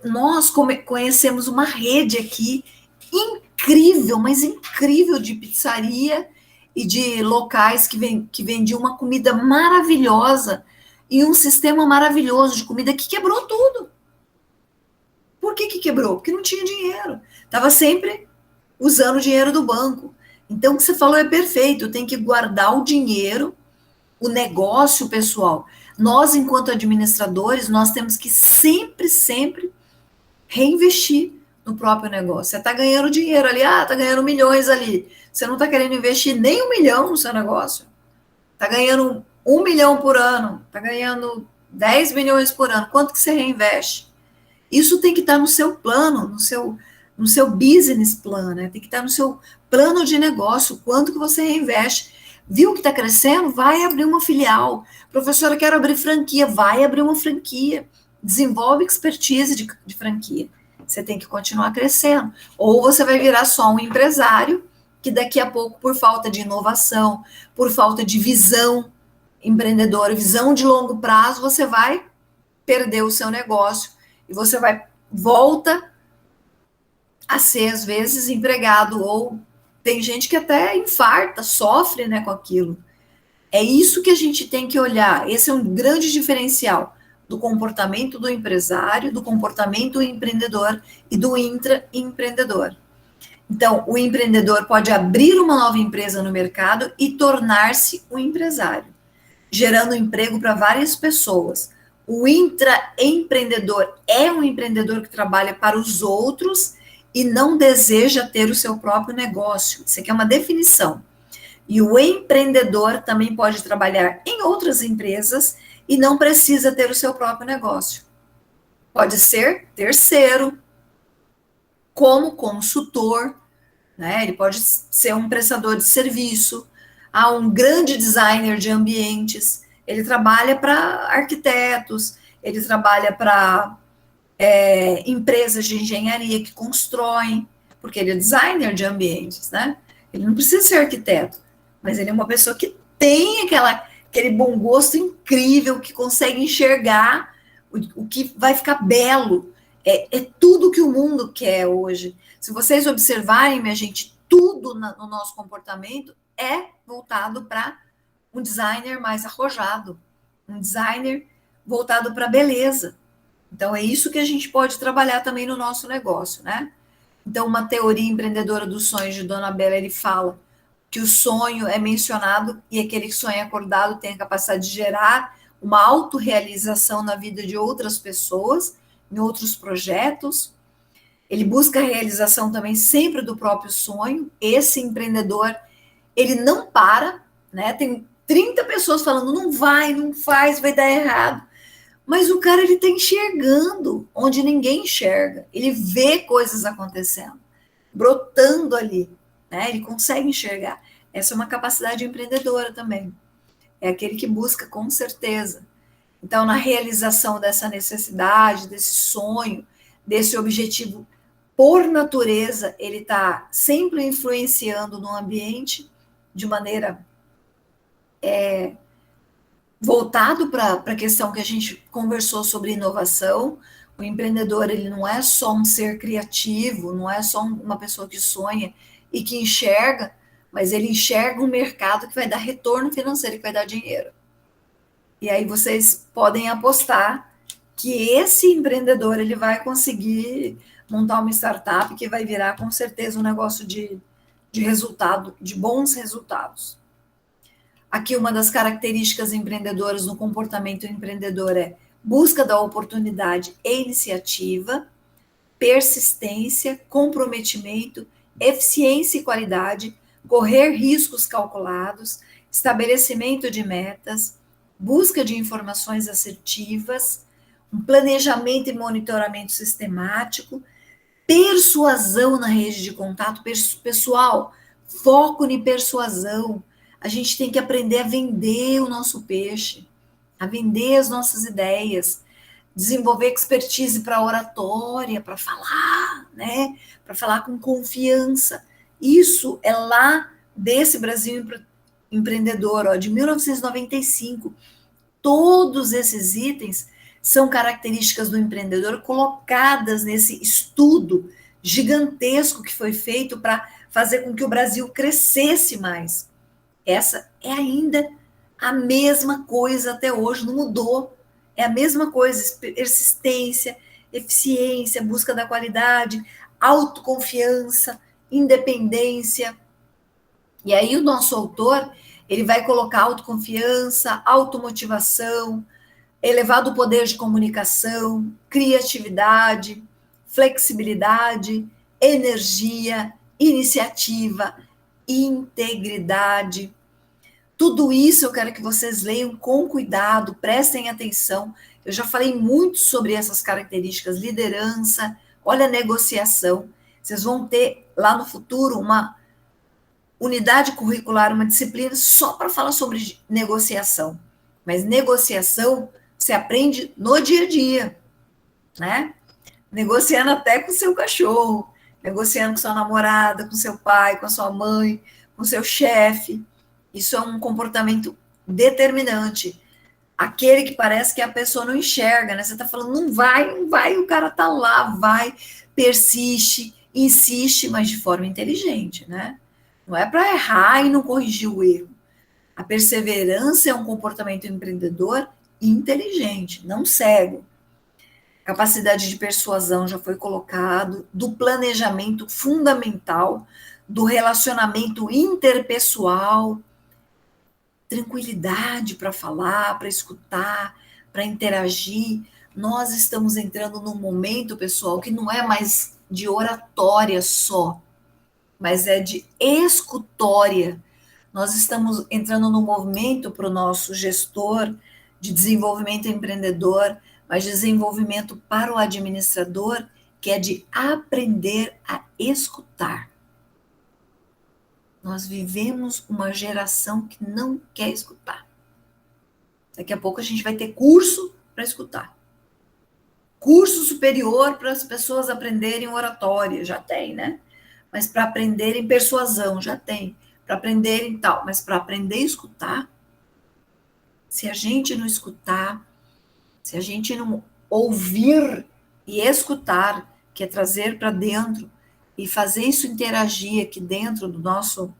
Speaker 1: nós conhecemos uma rede aqui incrível, mas incrível, de pizzaria e de locais que vendiam uma comida maravilhosa e um sistema maravilhoso de comida que quebrou tudo. Por que quebrou? Porque não tinha dinheiro. Estava sempre usando o dinheiro do banco. Então, o que você falou é perfeito. Tem que guardar o dinheiro, o negócio pessoal. Nós, enquanto administradores, nós temos que sempre reinvestir no próprio negócio. Você está ganhando dinheiro ali, está ganhando milhões ali. Você não está querendo investir nem 1 milhão no seu negócio. Está ganhando 1 milhão por ano, está ganhando 10 milhões por ano. Quanto que você reinveste? Isso tem que estar no seu plano, no seu business plan, né? Tem que estar no seu plano de negócio, quanto que você reinveste. Viu que está crescendo? Vai abrir uma filial. Professora, quero abrir franquia. Vai abrir uma franquia. Desenvolve expertise de franquia. Você tem que continuar crescendo. Ou você vai virar só um empresário, que daqui a pouco, por falta de inovação, por falta de visão empreendedora, visão de longo prazo, você vai perder o seu negócio e você volta a ser, às vezes, empregado, ou tem gente que até infarta, sofre, né, com aquilo. É isso que a gente tem que olhar. Esse é um grande diferencial do comportamento do empresário, do comportamento do empreendedor e do intraempreendedor. Então, o empreendedor pode abrir uma nova empresa no mercado e tornar-se um empresário, gerando emprego para várias pessoas. O intraempreendedor é um empreendedor que trabalha para os outros e não deseja ter o seu próprio negócio. Isso aqui é uma definição. E o empreendedor também pode trabalhar em outras empresas e não precisa ter o seu próprio negócio. Pode ser terceiro, como consultor, né? Ele pode ser um prestador de serviço, um grande designer de ambientes. Ele trabalha para arquitetos, ele trabalha para empresas de engenharia que constroem, porque ele é designer de ambientes, né? Ele não precisa ser arquiteto, mas ele é uma pessoa que tem aquele bom gosto incrível, que consegue enxergar o que vai ficar belo. É tudo que o mundo quer hoje. Se vocês observarem, minha gente, tudo no nosso comportamento é voltado para um designer mais arrojado, um designer voltado para a beleza. Então, é isso que a gente pode trabalhar também no nosso negócio, né? Então, uma teoria empreendedora dos sonhos de Dona Bela, ele fala que o sonho é mencionado e aquele sonho acordado tem a capacidade de gerar uma autorrealização na vida de outras pessoas, em outros projetos. Ele busca a realização também sempre do próprio sonho. Esse empreendedor, ele não para, né? Tem 30 pessoas falando, não vai, não faz, vai dar errado. Mas o cara, ele está enxergando onde ninguém enxerga. Ele vê coisas acontecendo, brotando ali, né? Ele consegue enxergar. Essa é uma capacidade empreendedora também. É aquele que busca com certeza. Então, na realização dessa necessidade, desse sonho, desse objetivo, por natureza, ele está sempre influenciando no ambiente de maneira voltado para a questão que a gente conversou sobre inovação. O empreendedor, ele não é só um ser criativo, não é só uma pessoa que sonha e que enxerga, mas ele enxerga um mercado que vai dar retorno financeiro, que vai dar dinheiro. E aí vocês podem apostar que esse empreendedor, ele vai conseguir montar uma startup que vai virar, com certeza, um negócio de resultado, de bons resultados. Aqui, uma das características empreendedoras no comportamento empreendedor é busca da oportunidade e iniciativa, persistência, comprometimento, eficiência e qualidade, correr riscos calculados, estabelecimento de metas, busca de informações assertivas, um planejamento e monitoramento sistemático, persuasão na rede de contato. Pessoal, foco em persuasão. A gente tem que aprender a vender o nosso peixe, a vender as nossas ideias, desenvolver expertise para oratória, para falar, né? Para falar com confiança. Isso é lá desse Brasil empreendedor, ó, de 1995. Todos esses itens são características do empreendedor colocadas nesse estudo gigantesco que foi feito para fazer com que o Brasil crescesse mais. Essa é ainda a mesma coisa até hoje, não mudou. É a mesma coisa, persistência, eficiência, busca da qualidade, autoconfiança, independência. E aí o nosso autor, ele vai colocar autoconfiança, automotivação, elevado poder de comunicação, criatividade, flexibilidade, energia, iniciativa, integridade. Tudo isso eu quero que vocês leiam com cuidado, prestem atenção. Eu já falei muito sobre essas características, liderança, olha a negociação. Vocês vão ter lá no futuro uma unidade curricular, uma disciplina só para falar sobre negociação. Mas negociação você aprende no dia a dia, né? Negociando até com o seu cachorro, negociando com sua namorada, com seu pai, com a sua mãe, com seu chefe. Isso é um comportamento determinante. Aquele que parece que a pessoa não enxerga, né? Você está falando, não vai, o cara está lá, vai, persiste, insiste, mas de forma inteligente, né? Não é para errar e não corrigir o erro. A perseverança é um comportamento empreendedor inteligente, não cego. Capacidade de persuasão já foi colocado, do planejamento fundamental, do relacionamento interpessoal, tranquilidade para falar, para escutar, para interagir. Nós estamos entrando num momento, pessoal, que não é mais de oratória só, mas é de escutória. Nós estamos entrando num movimento para o nosso gestor de desenvolvimento empreendedor, mas desenvolvimento para o administrador, que é de aprender a escutar. Nós vivemos uma geração que não quer escutar. Daqui a pouco a gente vai ter curso para escutar. Curso superior para as pessoas aprenderem oratória, já tem, né? Mas para aprenderem persuasão, já tem. Para aprenderem tal, mas para aprender a escutar, se a gente não escutar, se a gente não ouvir e escutar, que é trazer para dentro e fazer isso interagir aqui dentro do nosso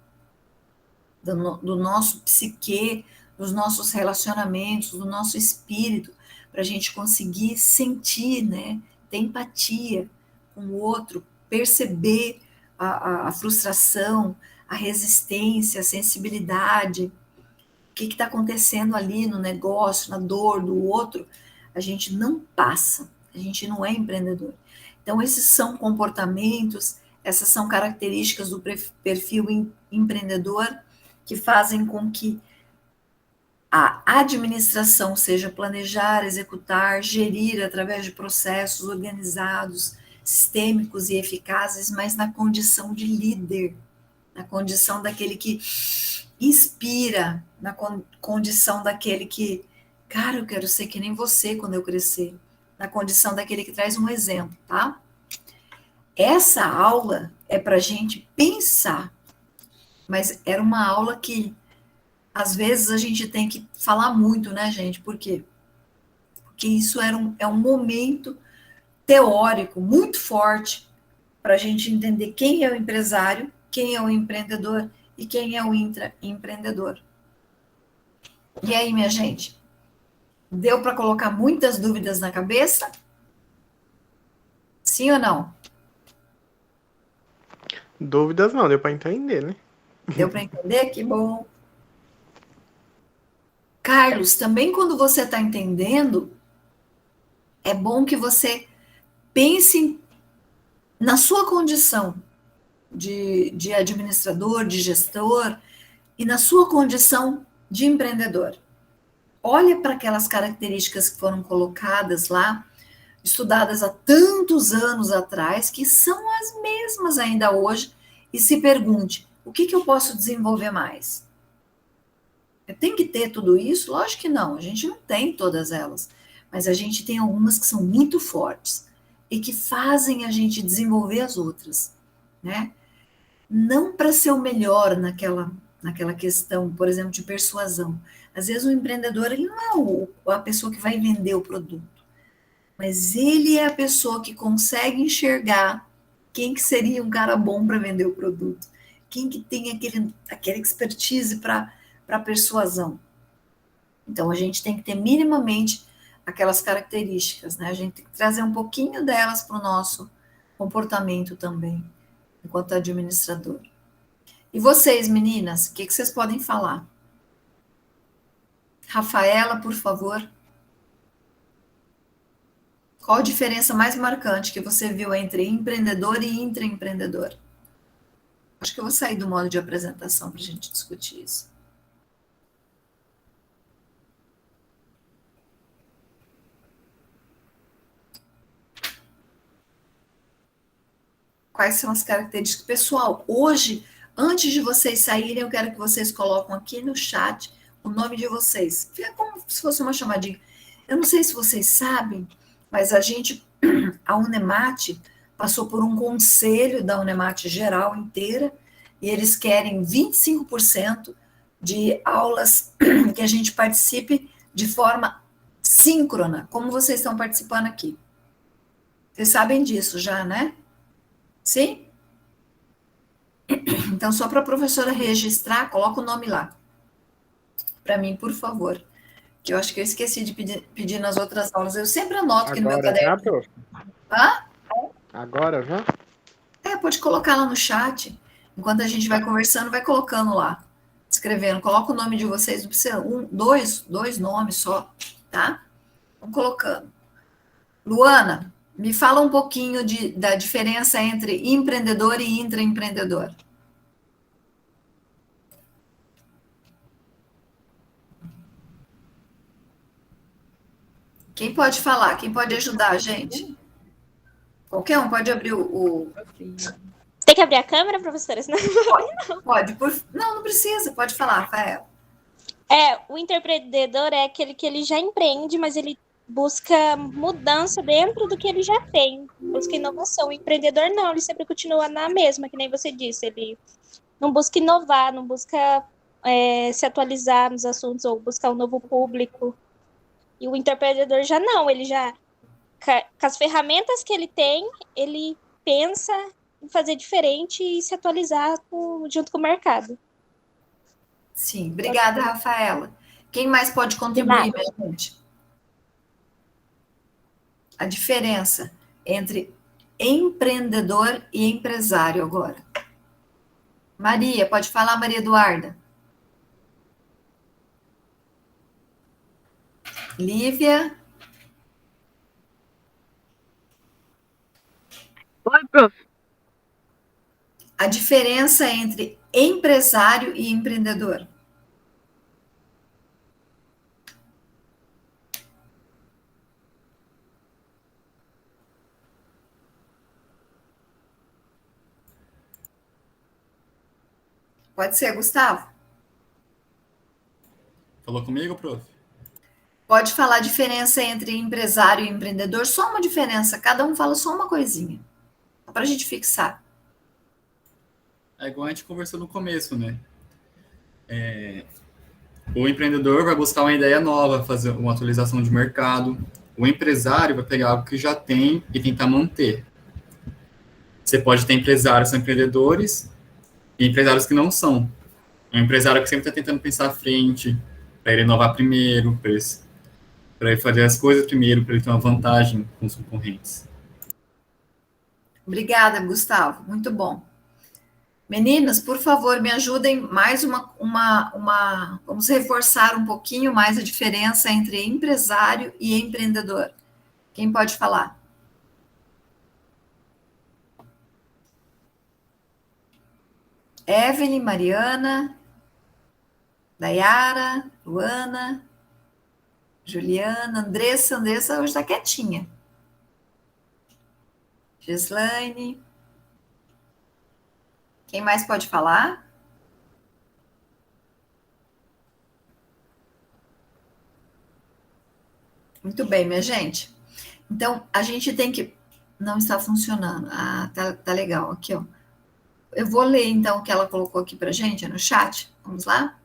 Speaker 1: psique, dos nossos relacionamentos, do nosso espírito, para a gente conseguir sentir, né, ter empatia com o outro, perceber a frustração, a resistência, a sensibilidade, o que está acontecendo ali no negócio, na dor do outro, a gente não passa, a gente não é empreendedor. Então, esses são comportamentos, essas são características do perfil empreendedor, que fazem com que a administração seja planejar, executar, gerir através de processos organizados, sistêmicos e eficazes, mas na condição de líder, na condição daquele que inspira, na condição daquele que, cara, eu quero ser que nem você quando eu crescer, na condição daquele que traz um exemplo, tá? Essa aula é para a gente pensar, mas era uma aula que às vezes a gente tem que falar muito, né, gente? Por quê? Porque isso é um momento teórico muito forte para a gente entender quem é o empresário, quem é o empreendedor e quem é o intraempreendedor. E aí, minha gente, deu para colocar muitas dúvidas na cabeça? Sim ou não?
Speaker 4: Dúvidas não, deu para entender, né?
Speaker 1: Deu para entender? Que bom. Carlos, também quando você está entendendo, é bom que você pense na sua condição de administrador, de gestor, e na sua condição de empreendedor. Olha para aquelas características que foram colocadas lá, estudadas há tantos anos atrás, que são as mesmas ainda hoje, e se pergunte, o que eu posso desenvolver mais? Tem que ter tudo isso? Lógico que não, a gente não tem todas elas, mas a gente tem algumas que são muito fortes e que fazem a gente desenvolver as outras, né? Não para ser o melhor naquela questão, por exemplo, de persuasão. Às vezes o empreendedor ele não é a pessoa que vai vender o produto, mas ele é a pessoa que consegue enxergar quem que seria um cara bom para vender o produto, quem que tem aquele expertise para persuasão. Então, a gente tem que ter minimamente aquelas características, né? A gente tem que trazer um pouquinho delas para o nosso comportamento também, enquanto administrador. E vocês, meninas, o que vocês podem falar? Rafaela, por favor. Qual a diferença mais marcante que você viu entre empreendedor e intraempreendedor? Acho que eu vou sair do modo de apresentação para a gente discutir isso. Quais são as características? Pessoal, hoje, antes de vocês saírem, eu quero que vocês coloquem aqui no chat o nome de vocês. Fica como se fosse uma chamadinha. Eu não sei se vocês sabem, mas a Unemate passou por um conselho da Unemate geral inteira, e eles querem 25% de aulas que a gente participe de forma síncrona, como vocês estão participando aqui. Vocês sabem disso já, né? Sim? Então, só para a professora registrar, coloca o nome lá. Para mim, por favor. Que eu acho que eu esqueci de pedir nas outras aulas. Eu sempre anoto aqui no meu caderno.
Speaker 4: Já, prof?
Speaker 1: Hã?
Speaker 4: Agora já?
Speaker 1: Pode colocar lá no chat. Enquanto a gente vai conversando, vai colocando lá. Escrevendo. Coloca o nome de vocês. Não precisa dois nomes só, tá? Vamos colocando. Luana, me fala um pouquinho da diferença entre empreendedor e intraempreendedor. Quem pode falar? Quem pode ajudar a gente? Qualquer um pode abrir o...
Speaker 3: Tem que abrir a câmera, professora? Senão
Speaker 1: Pode. Não precisa. Pode falar, Rafael.
Speaker 3: o empreendedor é aquele que ele já empreende, mas ele busca mudança dentro do que ele já tem. Busca inovação. O empreendedor não, ele sempre continua na mesma, que nem você disse. Ele não busca inovar, não busca se atualizar nos assuntos ou buscar um novo público. E o empreendedor já não, ele já, com as ferramentas que ele tem, ele pensa em fazer diferente e se atualizar junto com o mercado.
Speaker 1: Sim, obrigada, Rafaela. Quem mais pode contribuir, minha gente? A diferença entre empreendedor e empresário agora. Maria, pode falar, Maria Eduarda. Lívia.
Speaker 2: Oi, prof.
Speaker 1: a diferença entre empresário e empreendedor? Pode ser, Gustavo?
Speaker 8: Falou comigo, prof?
Speaker 1: Pode falar a diferença entre empresário e empreendedor, só uma diferença, cada um fala só uma coisinha, para a gente fixar.
Speaker 8: É igual a gente conversou no começo, né? O empreendedor vai buscar uma ideia nova, fazer uma atualização de mercado. O empresário vai pegar algo que já tem e tentar manter. Você pode ter empresários que são empreendedores e empresários que não são. É um empresário que sempre está tentando pensar à frente, para ele inovar primeiro, para ele fazer as coisas primeiro, para ele ter uma vantagem com os concorrentes.
Speaker 1: Obrigada, Gustavo. Muito bom. Meninas, por favor, me ajudem mais vamos reforçar um pouquinho mais a diferença entre empresário e empreendedor. Quem pode falar? Evelyn, Mariana, Dayara, Luana, Juliana, Andressa hoje está quietinha. Gislaine. Quem mais pode falar? Muito bem, minha gente. Então, a gente tem que... Não está funcionando. Ah, tá legal. Aqui, ó. Eu vou ler, então, o que ela colocou aqui pra gente no chat. Vamos lá?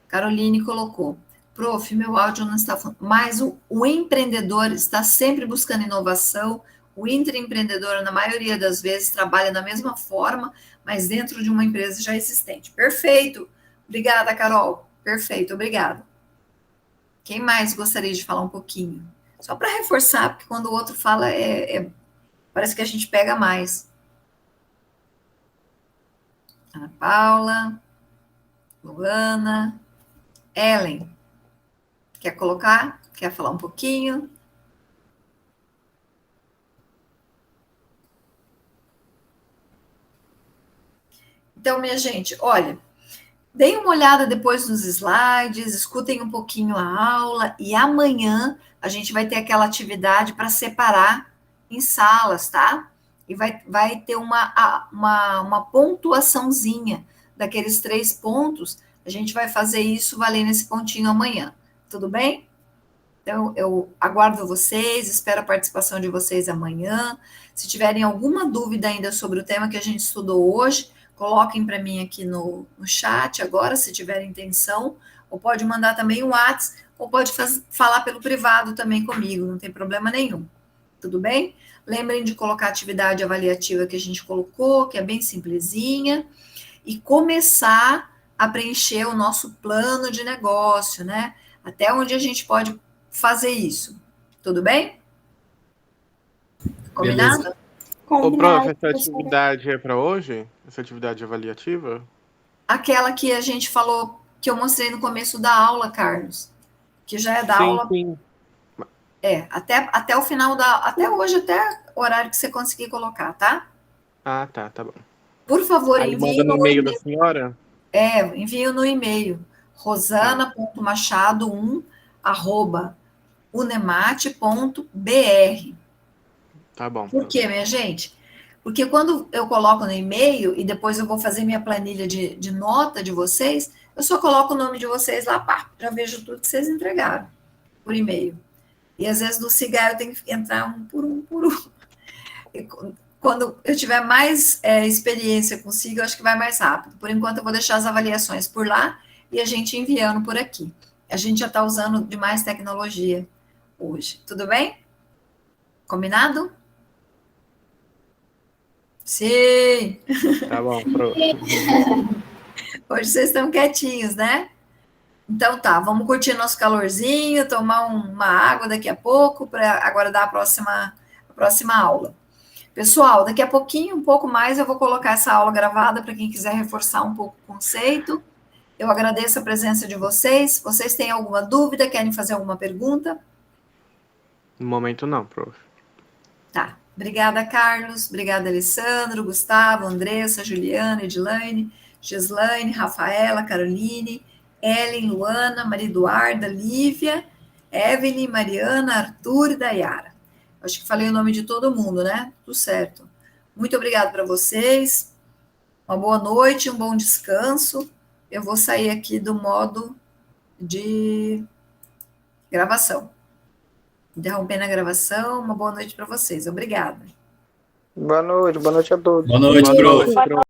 Speaker 1: Caroline colocou. Prof, meu áudio não está... Mas o empreendedor está sempre buscando inovação. O intraempreendedor, na maioria das vezes, trabalha da mesma forma, mas dentro de uma empresa já existente. Perfeito. Obrigada, Carol. Perfeito, obrigada. Quem mais gostaria de falar um pouquinho? Só para reforçar, porque quando o outro fala, parece que a gente pega mais. Ana Paula, Luana, Ellen. Quer colocar? Quer falar um pouquinho? Então, minha gente, olha, deem uma olhada depois nos slides, escutem um pouquinho a aula e amanhã a gente vai ter aquela atividade para separar em salas, tá? E vai ter uma pontuaçãozinha daqueles 3 pontos. A gente vai fazer isso valendo esse pontinho amanhã. Tudo bem? Então, eu aguardo vocês, espero a participação de vocês amanhã. Se tiverem alguma dúvida ainda sobre o tema que a gente estudou hoje, coloquem para mim aqui no chat agora, se tiverem intenção, ou pode mandar também um WhatsApp, ou pode falar pelo privado também comigo, não tem problema nenhum. Tudo bem? Lembrem de colocar a atividade avaliativa que a gente colocou, que é bem simplesinha, e começar a preencher o nosso plano de negócio, né? Até onde a gente pode fazer isso. Tudo bem? Combinado?
Speaker 8: Beleza.
Speaker 4: Ô, prof, essa atividade é para hoje? Essa atividade avaliativa?
Speaker 1: Aquela que a gente falou, que eu mostrei no começo da aula, Carlos. Que já é da aula.
Speaker 4: Sim.
Speaker 1: Até o final até hoje, até o horário que você conseguir colocar, tá?
Speaker 4: Ah, tá bom.
Speaker 1: Por favor,
Speaker 4: Aí
Speaker 1: envie
Speaker 4: manda no e-mail da senhora?
Speaker 1: Envie no e-mail, rosana.machado1@unemate.br.
Speaker 4: Tá bom.
Speaker 1: Por quê, minha gente? Porque quando eu coloco no e-mail e depois eu vou fazer minha planilha de nota de vocês, eu só coloco o nome de vocês lá, já vejo tudo que vocês entregaram por e-mail. E às vezes no cigarro eu tenho que entrar um por um. E quando eu tiver mais experiência consigo, eu acho que vai mais rápido. Por enquanto eu vou deixar as avaliações por lá e a gente enviando por aqui. A gente já está usando de mais tecnologia hoje. Tudo bem? Combinado? Sim!
Speaker 4: Tá bom, prof.
Speaker 1: Hoje vocês estão quietinhos, né? Então tá, vamos curtir nosso calorzinho, tomar uma água daqui a pouco, para aguardar a próxima aula. Pessoal, daqui a pouquinho, um pouco mais, eu vou colocar essa aula gravada para quem quiser reforçar um pouco o conceito. Eu agradeço a presença de vocês. Vocês têm alguma dúvida? Querem fazer alguma pergunta?
Speaker 4: No momento não, prof.
Speaker 1: Tá. Obrigada, Carlos. Obrigada, Alessandro, Gustavo, Andressa, Juliana, Edilane, Gislaine, Rafaela, Caroline, Ellen, Luana, Maria Eduarda, Lívia, Evelyn, Mariana, Arthur e Dayara. Acho que falei o nome de todo mundo, né? Tudo certo. Muito obrigada para vocês. Uma boa noite, um bom descanso. Eu vou sair aqui do modo de gravação. Interrompendo a gravação. Uma boa noite para vocês. Obrigada.
Speaker 7: Boa noite a todos.
Speaker 8: Boa noite, prof.